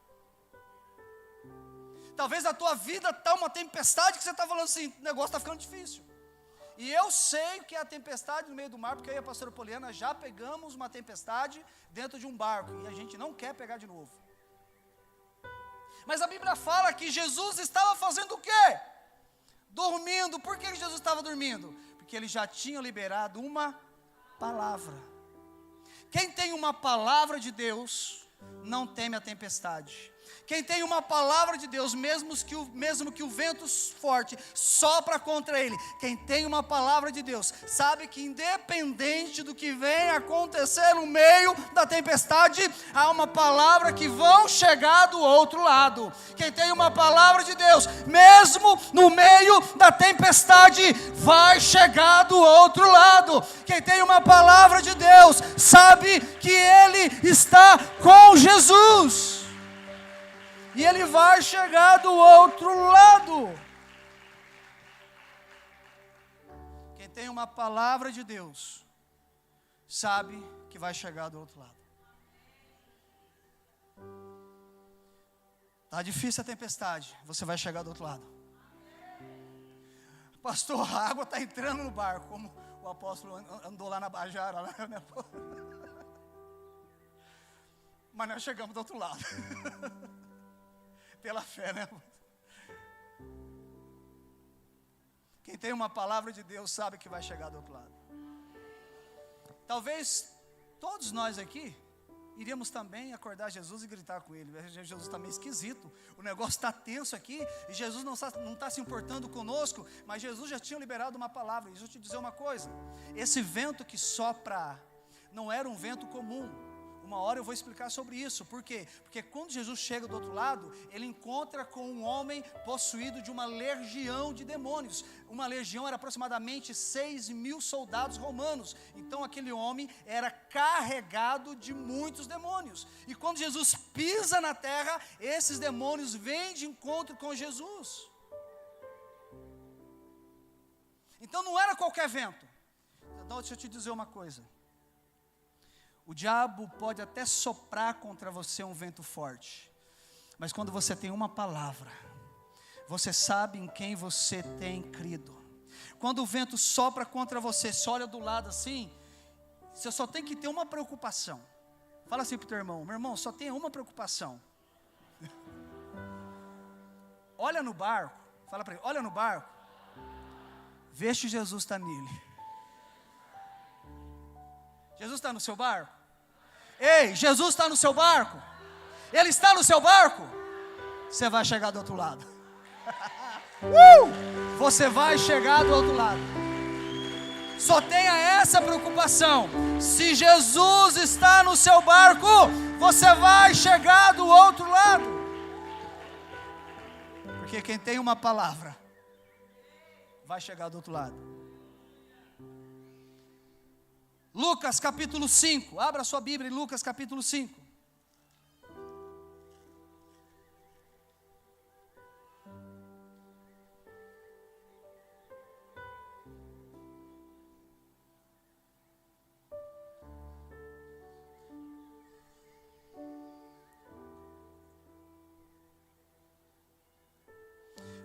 Talvez a tua vida está uma tempestade que você está falando assim, o negócio está ficando difícil. E eu sei que é a tempestade no meio do mar, porque eu e a pastora Poliana já pegamos uma tempestade dentro de um barco, e a gente não quer pegar de novo. Mas a Bíblia fala que Jesus estava fazendo o quê? Dormindo. Por que Jesus estava dormindo? Porque ele já tinha liberado uma palavra. Quem tem uma palavra de Deus, não teme a tempestade. Quem tem uma palavra de Deus, mesmo que o vento forte sopra contra ele, quem tem uma palavra de Deus, sabe que independente do que venha acontecer no meio da tempestade, há uma palavra que vão chegar do outro lado. Quem tem uma palavra de Deus, mesmo no meio da tempestade, vai chegar do outro lado. Quem tem uma palavra de Deus, sabe que ele está com Jesus. E ele vai chegar do outro lado. Quem tem uma palavra de Deus, sabe que vai chegar do outro lado. Está difícil a tempestade, você vai chegar do outro lado. Pastor, a água está entrando no barco, como o apóstolo andou lá na Bajara. Né? Mas nós chegamos do outro lado. Pela fé, né? Quem tem uma palavra de Deus sabe que vai chegar do outro lado. Talvez todos nós aqui iríamos também acordar Jesus e gritar com ele. Jesus está meio esquisito, o negócio está tenso aqui, e Jesus não está se importando conosco, mas Jesus já tinha liberado uma palavra. E deixa eu te dizer uma coisa, esse vento que sopra não era um vento comum. Uma hora eu vou explicar sobre isso. Por quê? Porque quando Jesus chega do outro lado, ele encontra com um homem possuído de uma legião de demônios. Uma legião era aproximadamente 6.000 soldados romanos. Então aquele homem era carregado de muitos demônios. E quando Jesus pisa na terra, esses demônios vêm de encontro com Jesus. Então não era qualquer vento. Então deixa eu te dizer uma coisa. O diabo pode até soprar contra você um vento forte, mas quando você tem uma palavra, você sabe em quem você tem crido. Quando o vento sopra contra você, você olha do lado assim, você só tem que ter uma preocupação. Fala assim para o teu irmão, meu irmão, só tem uma preocupação. Olha no barco, fala para ele, olha no barco, vê se Jesus está nele. Jesus está no seu barco? Ei, Jesus está no seu barco? Ele está no seu barco? Você vai chegar do outro lado. Você vai chegar do outro lado. Só tenha essa preocupação. Se Jesus está no seu barco, você vai chegar do outro lado. Porque quem tem uma palavra vai chegar do outro lado. Lucas capítulo 5, abra sua Bíblia em Lucas capítulo 5.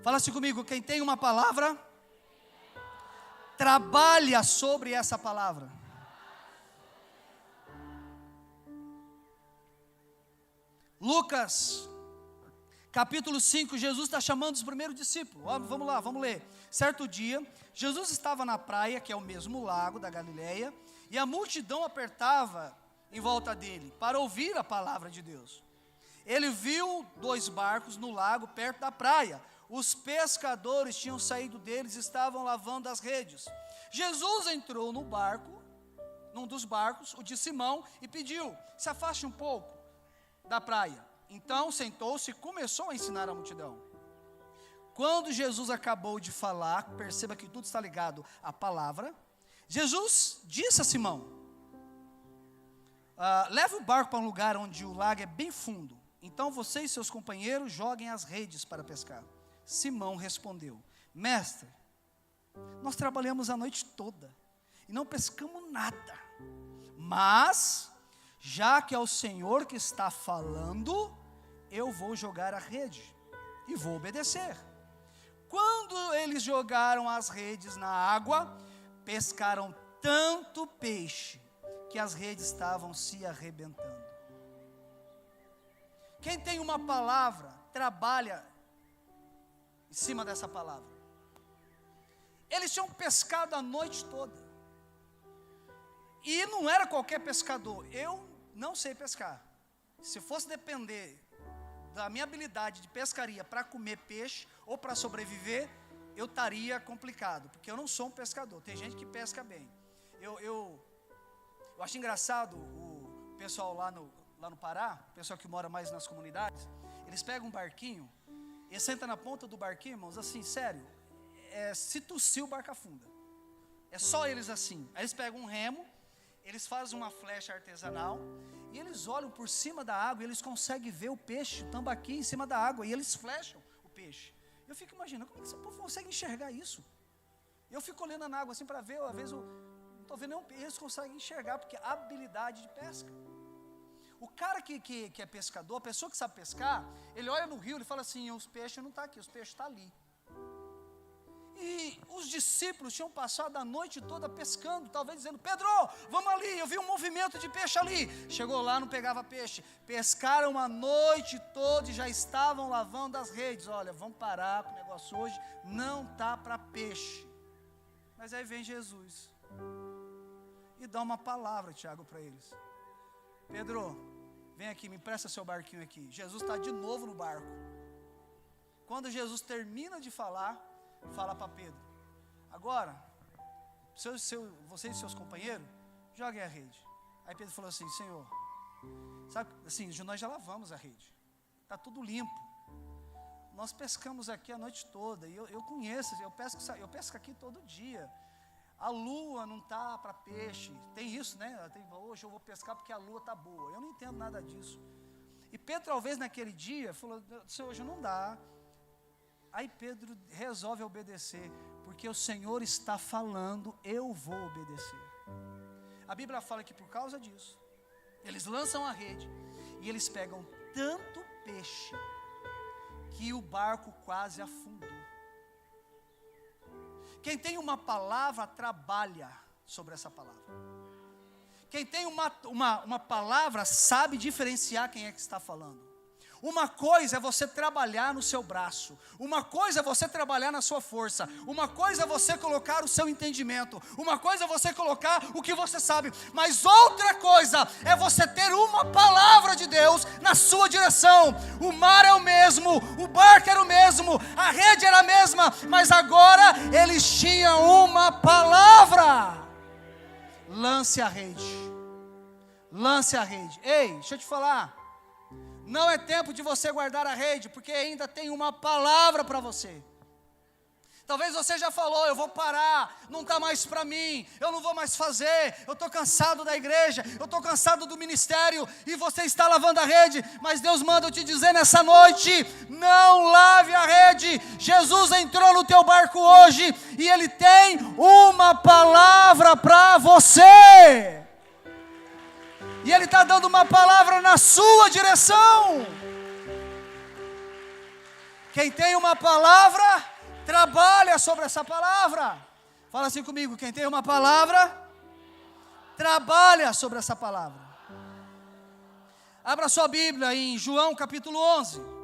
Fala assim comigo, quem tem uma palavra, trabalha sobre essa palavra. Lucas, capítulo 5, Jesus está chamando os primeiros discípulos. Vamos lá, vamos ler. Certo dia, Jesus estava na praia, que é o mesmo lago da Galileia, e a multidão apertava em volta dele, para ouvir a palavra de Deus. Ele viu 2 barcos no lago, perto da praia. Os pescadores tinham saído deles e estavam lavando as redes. Jesus entrou no barco, num dos barcos, o de Simão, e pediu, se afaste um pouco da praia. Então sentou-se e começou a ensinar a multidão. Quando Jesus acabou de falar, perceba que tudo está ligado à palavra, Jesus disse a Simão: leve o barco para um lugar onde o lago é bem fundo, então você e seus companheiros joguem as redes para pescar. Simão respondeu: mestre, nós trabalhamos a noite toda e não pescamos nada, mas já que é o Senhor que está falando, eu vou jogar a rede e vou obedecer. Quando eles jogaram as redes na água, pescaram tanto peixe que as redes estavam se arrebentando. Quem tem uma palavra, trabalha em cima dessa palavra. Eles tinham pescado a noite toda. E não era qualquer pescador. Eu não sei pescar. Se fosse depender da minha habilidade de pescaria para comer peixe ou para sobreviver, eu estaria complicado, porque eu não sou um pescador. Tem gente que pesca bem. Eu acho engraçado o pessoal lá no Pará, o pessoal que mora mais nas comunidades, eles pegam um barquinho e sentam na ponta do barquinho, irmãos, assim, sério, se tossir o barco afunda. É só eles assim. Aí eles pegam um remo, eles fazem uma flecha artesanal e eles olham por cima da água e eles conseguem ver o peixe, o tambaqui em cima da água, e eles flecham o peixe. Eu fico imaginando, como é que esse povo consegue enxergar isso? Eu fico olhando na água assim para ver, às vezes não estou vendo nenhum peixe, eles conseguem enxergar, porque é habilidade de pesca. O cara que é pescador, a pessoa que sabe pescar, ele olha no rio, ele fala assim: os peixes não estão aqui, os peixes estão ali. E os discípulos tinham passado a noite toda pescando, talvez dizendo: Pedro, vamos ali, eu vi um movimento de peixe ali. Chegou lá, não pegava peixe. Pescaram a noite toda e já estavam lavando as redes. Olha, vamos parar com o negócio hoje, não está para peixe. Mas aí vem Jesus e dá uma palavra, Tiago, para eles: Pedro, vem aqui, me empresta seu barquinho aqui. Jesus está de novo no barco. Quando Jesus termina de falar, fala para Pedro: agora, você e seus companheiros, joguem a rede. Aí Pedro falou assim: Senhor, sabe, assim, nós já lavamos a rede, está tudo limpo. Nós pescamos aqui a noite toda, e eu conheço, eu pesco aqui todo dia. A lua não está para peixe, tem isso, né? Hoje eu vou pescar porque a lua está boa. Eu não entendo nada disso. E Pedro, talvez naquele dia, falou: Senhor, hoje não dá. Aí Pedro resolve obedecer, porque o Senhor está falando, eu vou obedecer. A Bíblia fala que por causa disso, eles lançam a rede, e eles pegam tanto peixe, que o barco quase afundou. Quem tem uma palavra, trabalha sobre essa palavra. Quem tem uma palavra, sabe diferenciar quem é que está falando. Uma coisa é você trabalhar no seu braço, uma coisa é você trabalhar na sua força, uma coisa é você colocar o seu entendimento, uma coisa é você colocar o que você sabe, mas outra coisa é você ter uma palavra de Deus na sua direção. O mar é o mesmo, o barco era o mesmo, a rede era a mesma, mas agora eles tinham uma palavra. Lance a rede, lance a rede. Ei, deixa eu te falar, não é tempo de você guardar a rede, porque ainda tem uma palavra para você. Talvez você já falou: eu vou parar, não está mais para mim, eu não vou mais fazer, eu estou cansado da igreja, eu estou cansado do ministério, e você está lavando a rede, mas Deus manda eu te dizer nessa noite: não lave a rede. Jesus entrou no teu barco hoje, e Ele tem uma palavra para você. E Ele está dando uma palavra na sua direção. Quem tem uma palavra, trabalha sobre essa palavra. Fala assim comigo: quem tem uma palavra, trabalha sobre essa palavra. Abra sua Bíblia em João capítulo 11.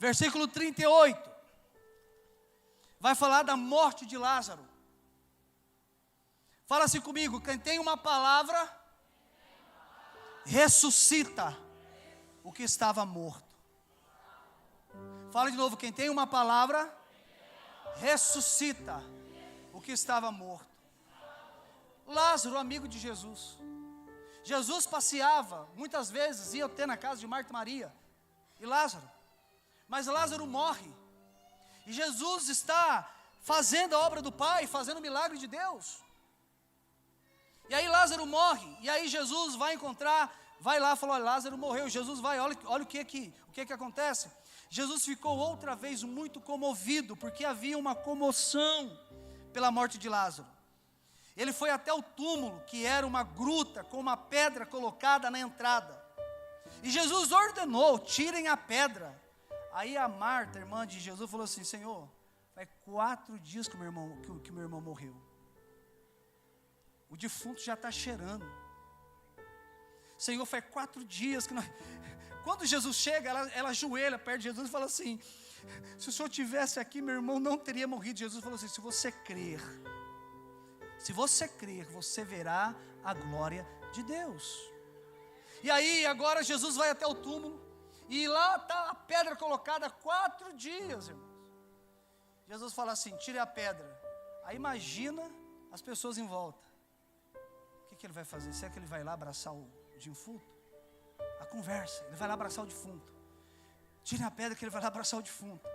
Versículo 38, vai falar da morte de Lázaro. Fala assim comigo: quem tem uma palavra, ressuscita o que estava morto. Fala de novo: quem tem uma palavra, ressuscita o que estava morto. Lázaro, amigo de Jesus. Jesus passeava, muitas vezes ia até na casa de Marta e Maria e Lázaro. Mas Lázaro morre. E Jesus está fazendo a obra do Pai, fazendo o milagre de Deus. E aí Lázaro morre. E aí Jesus vai encontrar, vai lá e fala: olha, Lázaro morreu. Jesus vai, olha o que acontece. Jesus ficou outra vez muito comovido, porque havia uma comoção pela morte de Lázaro. Ele foi até o túmulo, que era uma gruta com uma pedra colocada na entrada. E Jesus ordenou: tirem a pedra. Aí a Marta, irmã de Jesus, falou assim: Senhor, faz 4 dias que o meu irmão morreu. O defunto já está cheirando. Senhor, faz 4 dias que nós... Quando Jesus chega, ela ajoelha perto de Jesus e fala assim: se o Senhor estivesse aqui, meu irmão não teria morrido. Jesus falou assim: se você crer, você verá a glória de Deus. E aí, agora Jesus vai até o túmulo, e lá está a pedra colocada há 4 dias, irmãos. Jesus fala assim: tire a pedra. Aí imagina as pessoas em volta. O que ele vai fazer? Será que ele vai lá abraçar o defunto? A conversa, ele vai lá abraçar o defunto. Tire a pedra, que ele vai lá abraçar o defunto.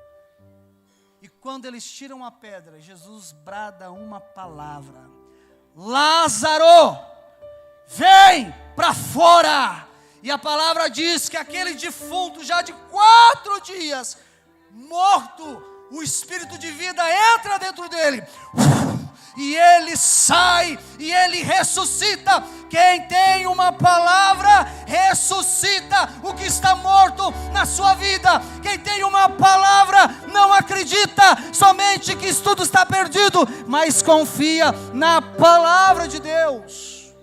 E quando eles tiram a pedra, Jesus brada uma palavra: Lázaro, vem para fora. E a palavra diz que aquele defunto, já de 4 dias, morto, o espírito de vida entra dentro dele, e ele sai, e ele ressuscita. Quem tem uma palavra, ressuscita o que está morto na sua vida. Quem tem uma palavra, não acredita somente que isso tudo está perdido, mas confia na palavra de Deus.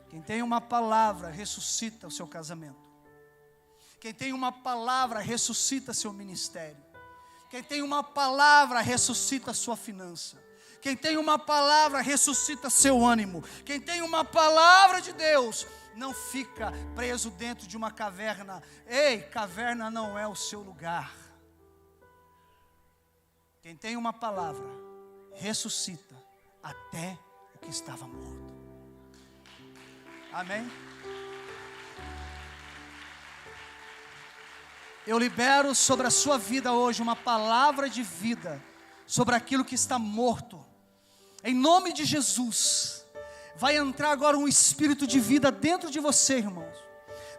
Quem tem uma palavra, ressuscita o seu casamento. Quem tem uma palavra, ressuscita seu ministério. Quem tem uma palavra, ressuscita a sua finança. Quem tem uma palavra, ressuscita seu ânimo. Quem tem uma palavra de Deus, não fica preso dentro de uma caverna. Ei, caverna não é o seu lugar. Quem tem uma palavra, ressuscita até o que estava morto. Amém? Eu libero sobre a sua vida hoje uma palavra de vida sobre aquilo que está morto. Em nome de Jesus, vai entrar agora um espírito de vida dentro de você, irmãos.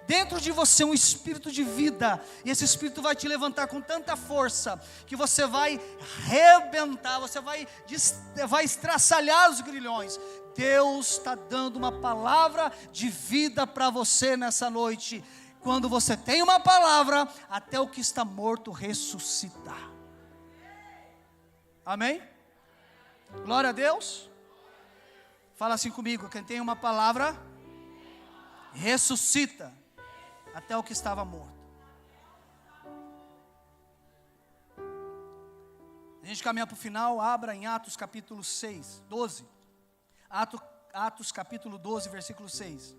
Dentro de você um espírito de vida, e esse espírito vai te levantar com tanta força, que você vai arrebentar, você vai estraçalhar os grilhões. Deus está dando uma palavra de vida para você nessa noite. Quando você tem uma palavra, até o que está morto ressuscita. Amém? Glória a Deus. Fala assim comigo: quem tem uma palavra, ressuscita até o que estava morto. A gente caminha para o final. Abra em Atos capítulo 12. Atos capítulo 12, versículo 6.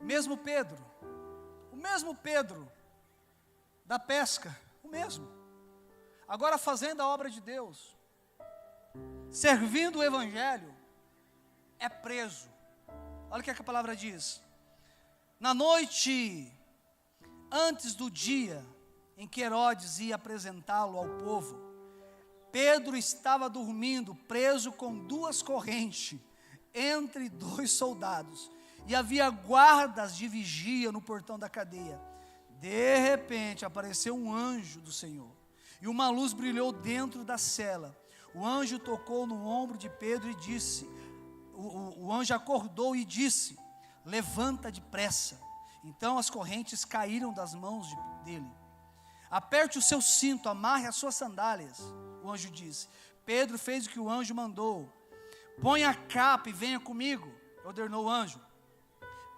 O mesmo Pedro da pesca, o mesmo, agora fazendo a obra de Deus, servindo o evangelho, é preso. Olha o que a palavra diz: na noite antes do dia em que Herodes ia apresentá-lo ao povo, Pedro estava dormindo, preso com 2 correntes, entre 2 soldados, e havia guardas de vigia no portão da cadeia. De repente apareceu um anjo do Senhor, e uma luz brilhou dentro da cela. O anjo tocou no ombro de Pedro e disse, o anjo acordou e disse: levanta depressa. Então as correntes caíram das mãos dele. Aperte o seu cinto, amarre as suas sandálias, o anjo disse. Pedro fez o que o anjo mandou. Põe a capa e venha comigo, ordenou o anjo.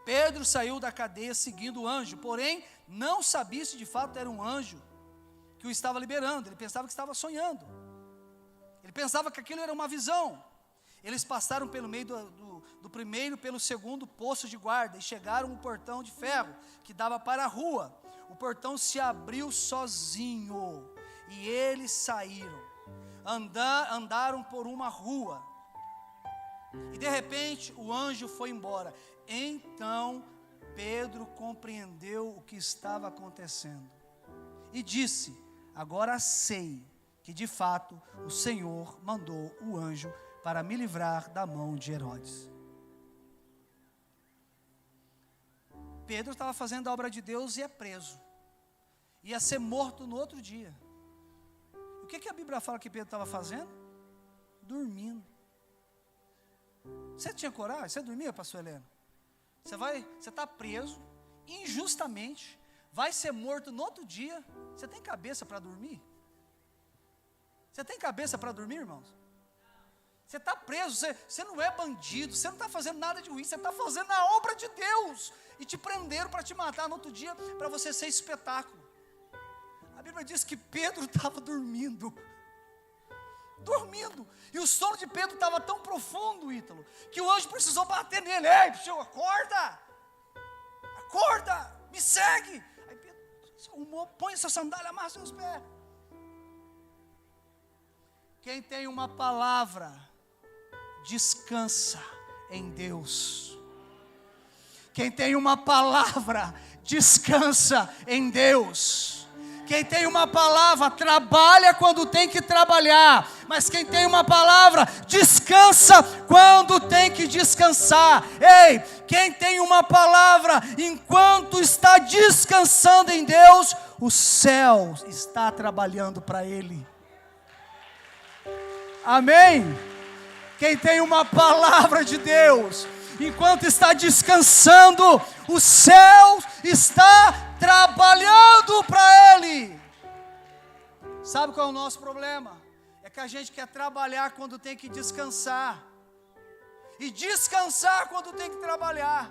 Pedro saiu da cadeia seguindo o anjo, porém não sabia se de fato era um anjo que o estava liberando. Ele pensava que estava sonhando. Ele pensava que aquilo era uma visão. Eles passaram pelo meio do primeiro, pelo segundo posto de guarda, e chegaram ao portão de ferro que dava para a rua. O portão se abriu sozinho, E eles saíram, andaram por uma rua, e de repente o anjo foi embora. Então Pedro compreendeu o que estava acontecendo e disse: agora sei que de fato o Senhor mandou o anjo para me livrar da mão de Herodes. Pedro estava fazendo a obra de Deus e é preso. Ia ser morto no outro dia. O que a Bíblia fala que Pedro estava fazendo? Dormindo. Você tinha coragem? Você dormia, pastor Helena? Você está preso, injustamente, vai ser morto no outro dia. Você tem cabeça para dormir? Você tem cabeça para dormir, irmãos? Você está preso, você não é bandido, você não está fazendo nada de ruim, você está fazendo a obra de Deus. E te prenderam para te matar no outro dia, para você ser espetáculo. A Bíblia diz que Pedro estava dormindo. E o sono de Pedro estava tão profundo, Ítalo, que o anjo precisou bater nele. Ei, senhor, acorda, me segue. Aí Pedro, põe essa sandália, amarra seus pés. Quem tem uma palavra, descansa em Deus. Quem tem uma palavra, descansa em Deus. Quem tem uma palavra, trabalha quando tem que trabalhar. Mas quem tem uma palavra, descansa quando tem que descansar. Ei, quem tem uma palavra, enquanto está descansando em Deus, o céu está trabalhando para ele. Amém? Quem tem uma palavra de Deus, enquanto está descansando, o céu está trabalhando para ele. Sabe qual é o nosso problema? É que a gente quer trabalhar quando tem que descansar, e descansar quando tem que trabalhar.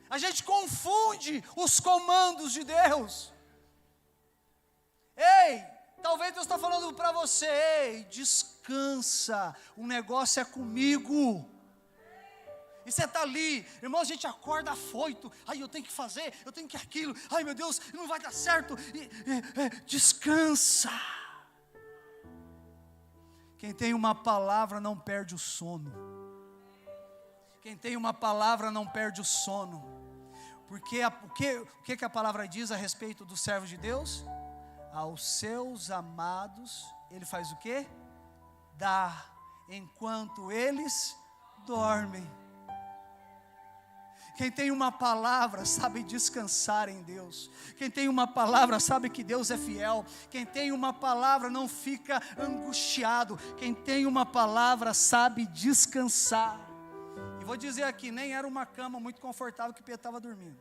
A gente confunde os comandos de Deus. Ei, talvez Deus está falando para você: ei, descansa, o negócio é comigo. E você está ali, irmão, a gente acorda afoito. Ai, eu tenho que fazer, eu tenho que aquilo. Ai, meu Deus, não vai dar certo. Descansa. Quem tem uma palavra não perde o sono. Quem tem uma palavra não perde o sono. Porque o que a palavra diz a respeito dos servos de Deus? Aos seus amados, ele faz o quê? Dá, enquanto eles dormem. Quem tem uma palavra sabe descansar em Deus. Quem tem uma palavra sabe que Deus é fiel. Quem tem uma palavra não fica angustiado. Quem tem uma palavra sabe descansar. E vou dizer aqui, nem era uma cama muito confortável que Pedro estava dormindo.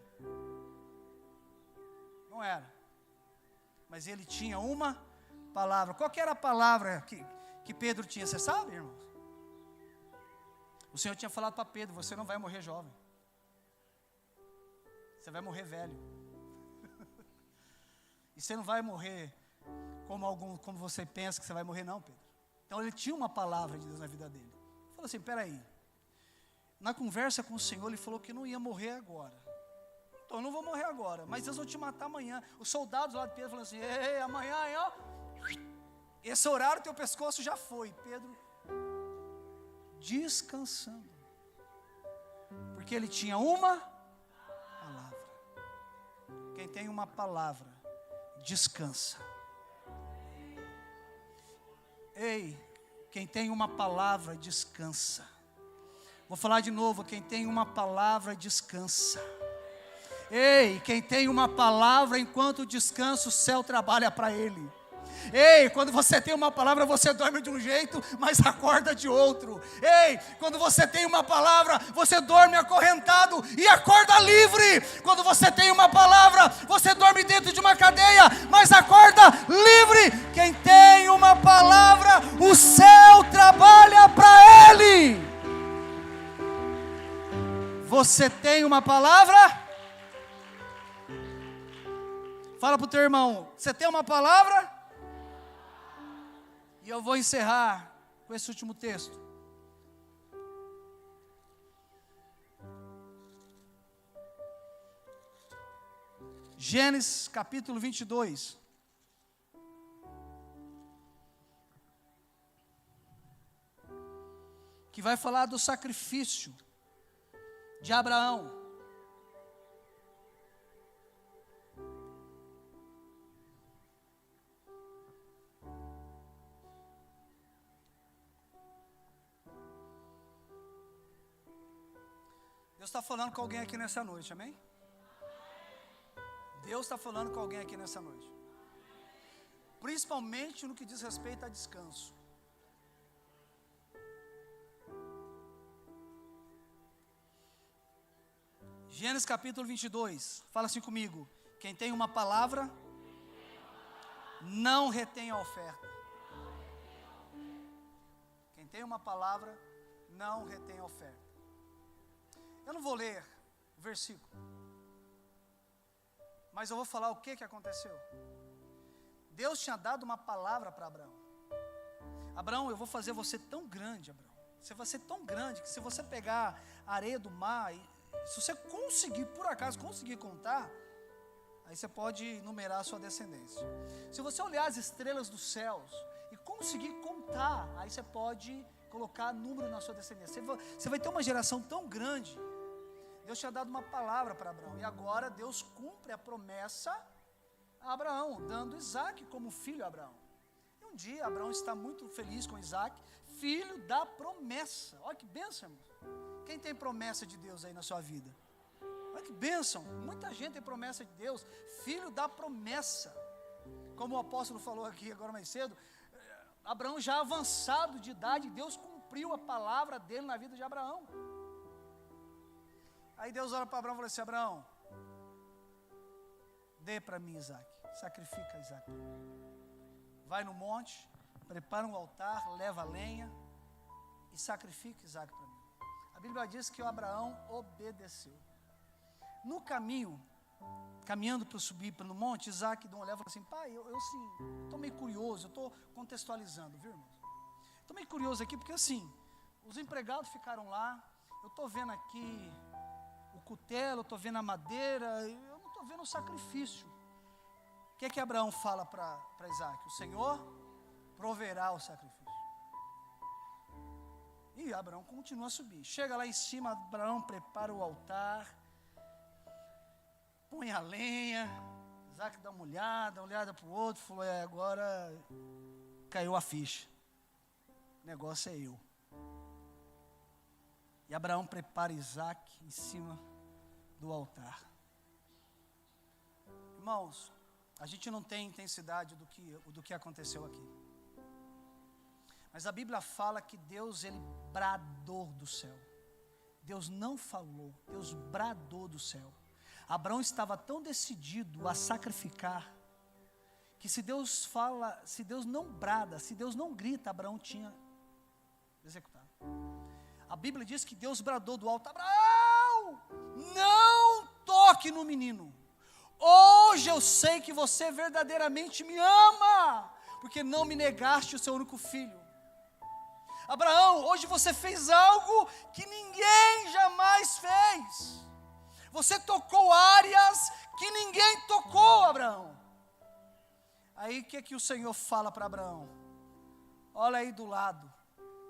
Não era. Mas ele tinha uma palavra. Qual que era a palavra que Pedro tinha? Você sabe, irmãos? O Senhor tinha falado para Pedro: você não vai morrer jovem. Você vai morrer velho. E você não vai morrer como você pensa que você vai morrer, não, Pedro. Então ele tinha uma palavra de Deus na vida dele. Ele falou assim: peraí. Na conversa com o Senhor, ele falou que não ia morrer agora. Então eu não vou morrer agora, mas Deus vai te matar amanhã. Os soldados lá de Pedro falaram assim: ei, amanhã, ó, esse horário teu pescoço já foi. Pedro descansando. Porque ele tinha uma palavra. Quem tem uma palavra, descansa. Ei, quem tem uma palavra, descansa. Vou falar de novo: quem tem uma palavra, descansa. Ei, quem tem uma palavra, enquanto descansa, o céu trabalha para ele. Ei, quando você tem uma palavra, você dorme de um jeito, mas acorda de outro. Ei, quando você tem uma palavra, você dorme acorrentado e acorda livre. Quando você tem uma palavra, você dorme dentro de uma cadeia, mas acorda livre. Quem tem uma palavra, o céu trabalha para ele. Você tem uma palavra? Fala para o teu irmão: você tem uma palavra? E eu vou encerrar com esse último texto. Gênesis capítulo 22. que vai falar do sacrifício de Abraão. Deus está falando com alguém aqui nessa noite, amém? Deus está falando com alguém aqui nessa noite. Principalmente no que diz respeito a descanso. Gênesis capítulo 22, fala assim comigo: quem tem uma palavra, não retém a oferta. Quem tem uma palavra, não retém a oferta. Eu não vou ler o versículo, mas eu vou falar o que aconteceu. Deus tinha dado uma palavra para Abraão. Abraão, eu vou fazer você tão grande, Abraão. Você vai ser tão grande que se você pegar a areia do mar, se você conseguir, por acaso, conseguir contar, aí você pode numerar a sua descendência. Se você olhar as estrelas dos céus e conseguir contar, aí você pode colocar número na sua descendência. Você vai ter uma geração tão grande. Deus tinha dado uma palavra para Abraão, e agora Deus cumpre a promessa a Abraão, dando Isaac como filho a Abraão. E um dia Abraão está muito feliz com Isaac, filho da promessa. Olha que bênção, irmão. Quem tem promessa de Deus aí na sua vida? Olha que bênção. Muita gente tem promessa de Deus, filho da promessa. Como o apóstolo falou aqui agora mais cedo, Abraão já avançado de idade, Deus cumpriu a palavra dele na vida de Abraão. Aí Deus olha para Abraão e fala assim: Abraão, dê para mim Isaac, sacrifica Isaac. Vai no monte, prepara um altar, leva a lenha e sacrifica Isaac para mim. A Bíblia diz que o Abraão obedeceu. No caminho, caminhando para subir pelo monte, Isaac deu uma olhada e falou assim: pai, eu assim, estou meio curioso, eu estou contextualizando, viu, irmãos? Estou meio curioso aqui porque assim, os empregados ficaram lá, eu estou vendo aqui o cutelo, estou vendo a madeira, eu não estou vendo o sacrifício. O que é que Abraão fala para Isaac? O Senhor proverá o sacrifício. E Abraão continua a subir. Chega lá em cima, Abraão prepara o altar, põe a lenha, Isaac dá uma olhada para o outro, falou: agora caiu a ficha, o negócio é eu. E Abraão prepara Isaac em cima do altar. Irmãos, a gente não tem intensidade do que aconteceu aqui. Mas a Bíblia fala que Deus, ele bradou do céu. Deus não falou, Deus bradou do céu. Abraão estava tão decidido a sacrificar, que se Deus fala, se Deus não brada, se Deus não grita, Abraão tinha executado. A Bíblia diz que Deus bradou do alto: Abraão, não toque no menino. Hoje eu sei que você verdadeiramente me ama, porque não me negaste o seu único filho. Abraão, hoje você fez algo que ninguém jamais fez. Você tocou áreas que ninguém tocou, Abraão. Aí o que o Senhor fala para Abraão? Olha aí do lado.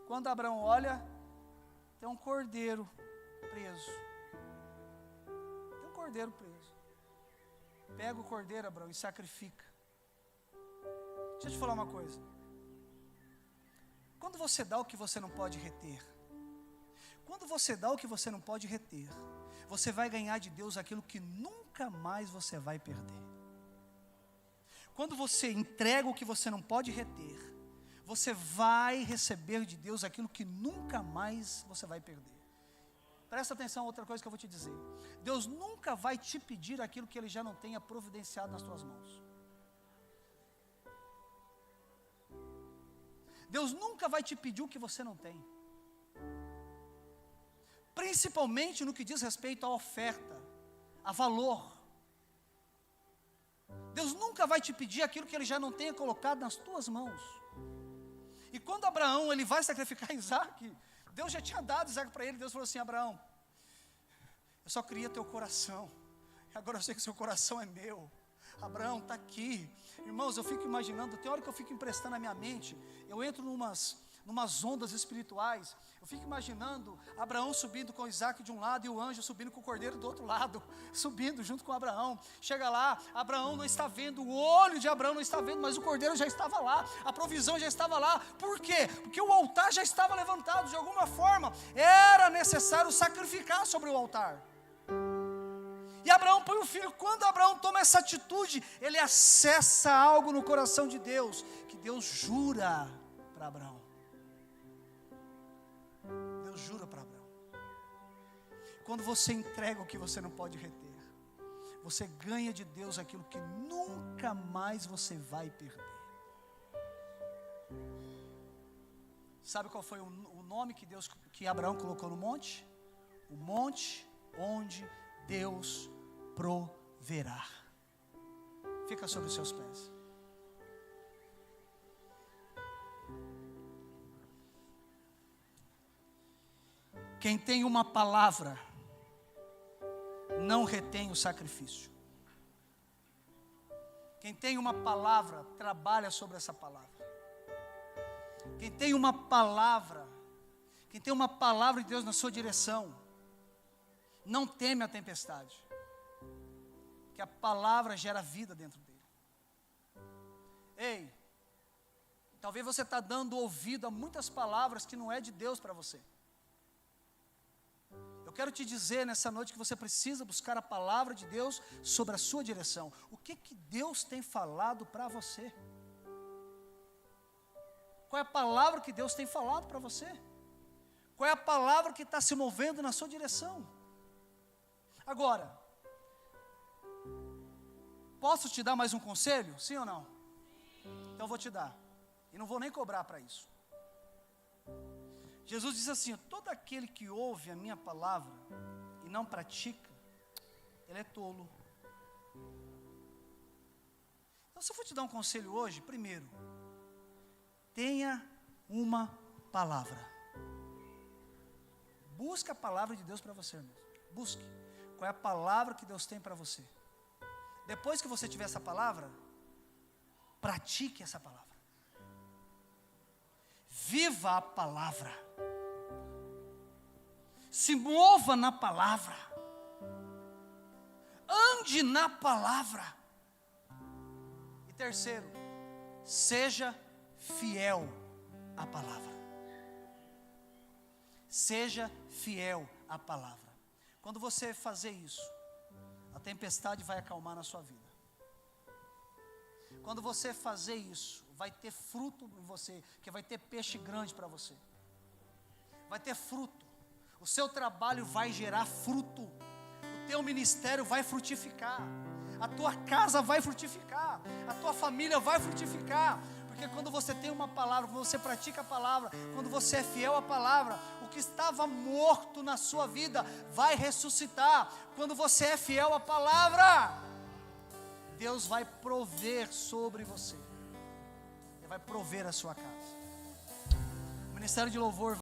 Quando Abraão olha, tem um cordeiro preso. Tem um cordeiro preso. Pega o cordeiro, Abraão, e sacrifica. Deixa eu te falar uma coisa. Quando você dá o que você não pode reter, quando você dá o que você não pode reter, você vai ganhar de Deus aquilo que nunca mais você vai perder. Quando você entrega o que você não pode reter, você vai receber de Deus aquilo que nunca mais você vai perder. Presta atenção a outra coisa que eu vou te dizer. Deus nunca vai te pedir aquilo que Ele já não tenha providenciado nas tuas mãos. Deus nunca vai te pedir o que você não tem. Principalmente no que diz respeito à oferta, a valor. Deus nunca vai te pedir aquilo que Ele já não tenha colocado nas tuas mãos. E quando Abraão, ele vai sacrificar Isaac, Deus já tinha dado Isaac para ele. Deus falou assim: Abraão, eu só queria teu coração, agora eu sei que seu coração é meu. Abraão, está aqui. Irmãos, eu fico imaginando, tem hora que eu fico emprestando a minha mente, eu entro numas ondas espirituais. Eu fico imaginando Abraão subindo com Isaac de um lado e o anjo subindo com o cordeiro do outro lado, subindo junto com Abraão. Chega lá, Abraão não está vendo, o olho de Abraão não está vendo, mas o cordeiro já estava lá, a provisão já estava lá. Por quê? Porque o altar já estava levantado. De alguma forma, era necessário sacrificar sobre o altar. E Abraão põe o filho. Quando Abraão toma essa atitude, ele acessa algo no coração de Deus, que Deus jura para Abraão. Deus jura para Abraão. Quando você entrega o que você não pode reter, você ganha de Deus aquilo que nunca mais você vai perder. Sabe qual foi o nome que Abraão colocou no monte? O monte onde Deus proverá. Fica sobre os seus pés. Quem tem uma palavra não retém o sacrifício. Quem tem uma palavra trabalha sobre essa palavra. Quem tem uma palavra de Deus na sua direção, não teme a tempestade, que a palavra gera vida dentro dele. Ei, talvez você está dando ouvido a muitas palavras que não é de Deus para você. Eu quero te dizer nessa noite que você precisa buscar a palavra de Deus sobre a sua direção. O que Deus tem falado para você? Qual é a palavra que Deus tem falado para você? Qual é a palavra que está se movendo na sua direção? Agora, posso te dar mais um conselho? Sim ou não? Então eu vou te dar. E não vou nem cobrar para isso. Jesus disse assim: todo aquele que ouve a minha palavra e não pratica, ele é tolo. Então, se eu for te dar um conselho hoje, primeiro, tenha uma palavra. Busca a palavra de Deus para você, irmão. Busque. Qual é a palavra que Deus tem para você? Depois que você tiver essa palavra, pratique essa palavra. Viva a palavra. Se mova na palavra. Ande na palavra. E terceiro, seja fiel à palavra. Seja fiel à palavra. Quando você fazer isso, a tempestade vai acalmar na sua vida. Quando você fazer isso, vai ter fruto em você, que vai ter peixe grande para você. Vai ter fruto. O seu trabalho vai gerar fruto. O teu ministério vai frutificar. A tua casa vai frutificar. A tua família vai frutificar. Porque quando você tem uma palavra, quando você pratica a palavra, quando você é fiel à palavra, o que estava morto na sua vida vai ressuscitar. Quando você é fiel à palavra, Deus vai prover sobre você. Ele vai prover a sua casa. O Ministério de Louvor